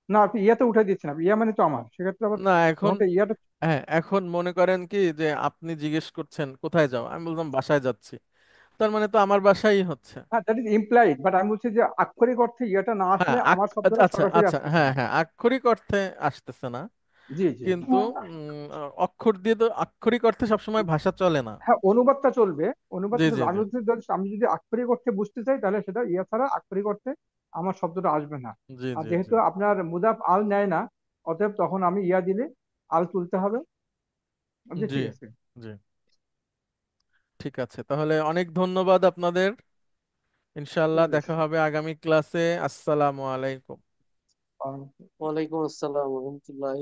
Speaker 3: না, আপনি ইয়াতে উঠে দিচ্ছেন, আপনি ইয়া মানে তো আমার, সেক্ষেত্রে আবার
Speaker 1: না, এখন,
Speaker 3: তখন তো ইয়াটা।
Speaker 1: হ্যাঁ, এখন মনে করেন কি যে আপনি জিজ্ঞেস করছেন কোথায় যাও, আমি বললাম বাসায় যাচ্ছি, তার মানে তো আমার বাসাই হচ্ছে।
Speaker 3: হ্যাঁ, দ্যাট ইজ ইমপ্লাইড, বাট আমি বলছি যে আক্ষরিক অর্থে ইয়াটা না আসলে
Speaker 1: হ্যাঁ,
Speaker 3: আমার
Speaker 1: আচ্ছা,
Speaker 3: শব্দটা
Speaker 1: আচ্ছা,
Speaker 3: সরাসরি
Speaker 1: আচ্ছা,
Speaker 3: আসতেছে
Speaker 1: হ্যাঁ,
Speaker 3: না।
Speaker 1: হ্যাঁ, আক্ষরিক অর্থে আসতেছে না,
Speaker 3: জি জি জি।
Speaker 1: কিন্তু অক্ষর দিয়ে তো আক্ষরিক অর্থে সবসময় ভাষা চলে না।
Speaker 3: হ্যাঁ, অনুবাদটা চলবে,
Speaker 1: জি,
Speaker 3: অনুবাদটা
Speaker 1: জি,
Speaker 3: চলবে।
Speaker 1: জি,
Speaker 3: আমি যদি আক্ষরিক অর্থে বুঝতে চাই, তাহলে সেটা ইয়া ছাড়া আক্ষরিক অর্থে আমার শব্দটা আসবে না।
Speaker 1: জি,
Speaker 3: আর
Speaker 1: জি, জি,
Speaker 3: যেহেতু আপনার মুদাফ আল নেয় না, অতএব তখন আমি ইয়া দিলে আল তুলতে হবে। জি,
Speaker 1: জি,
Speaker 3: ঠিক আছে।
Speaker 1: জি। ঠিক আছে, তাহলে অনেক ধন্যবাদ আপনাদের। ইনশাআল্লাহ
Speaker 3: ঠিক
Speaker 1: দেখা
Speaker 3: আছে।
Speaker 1: হবে আগামী ক্লাসে। আসসালামু আলাইকুম।
Speaker 2: ওয়ালাইকুম আসসালাম রহমতুল্লাহ।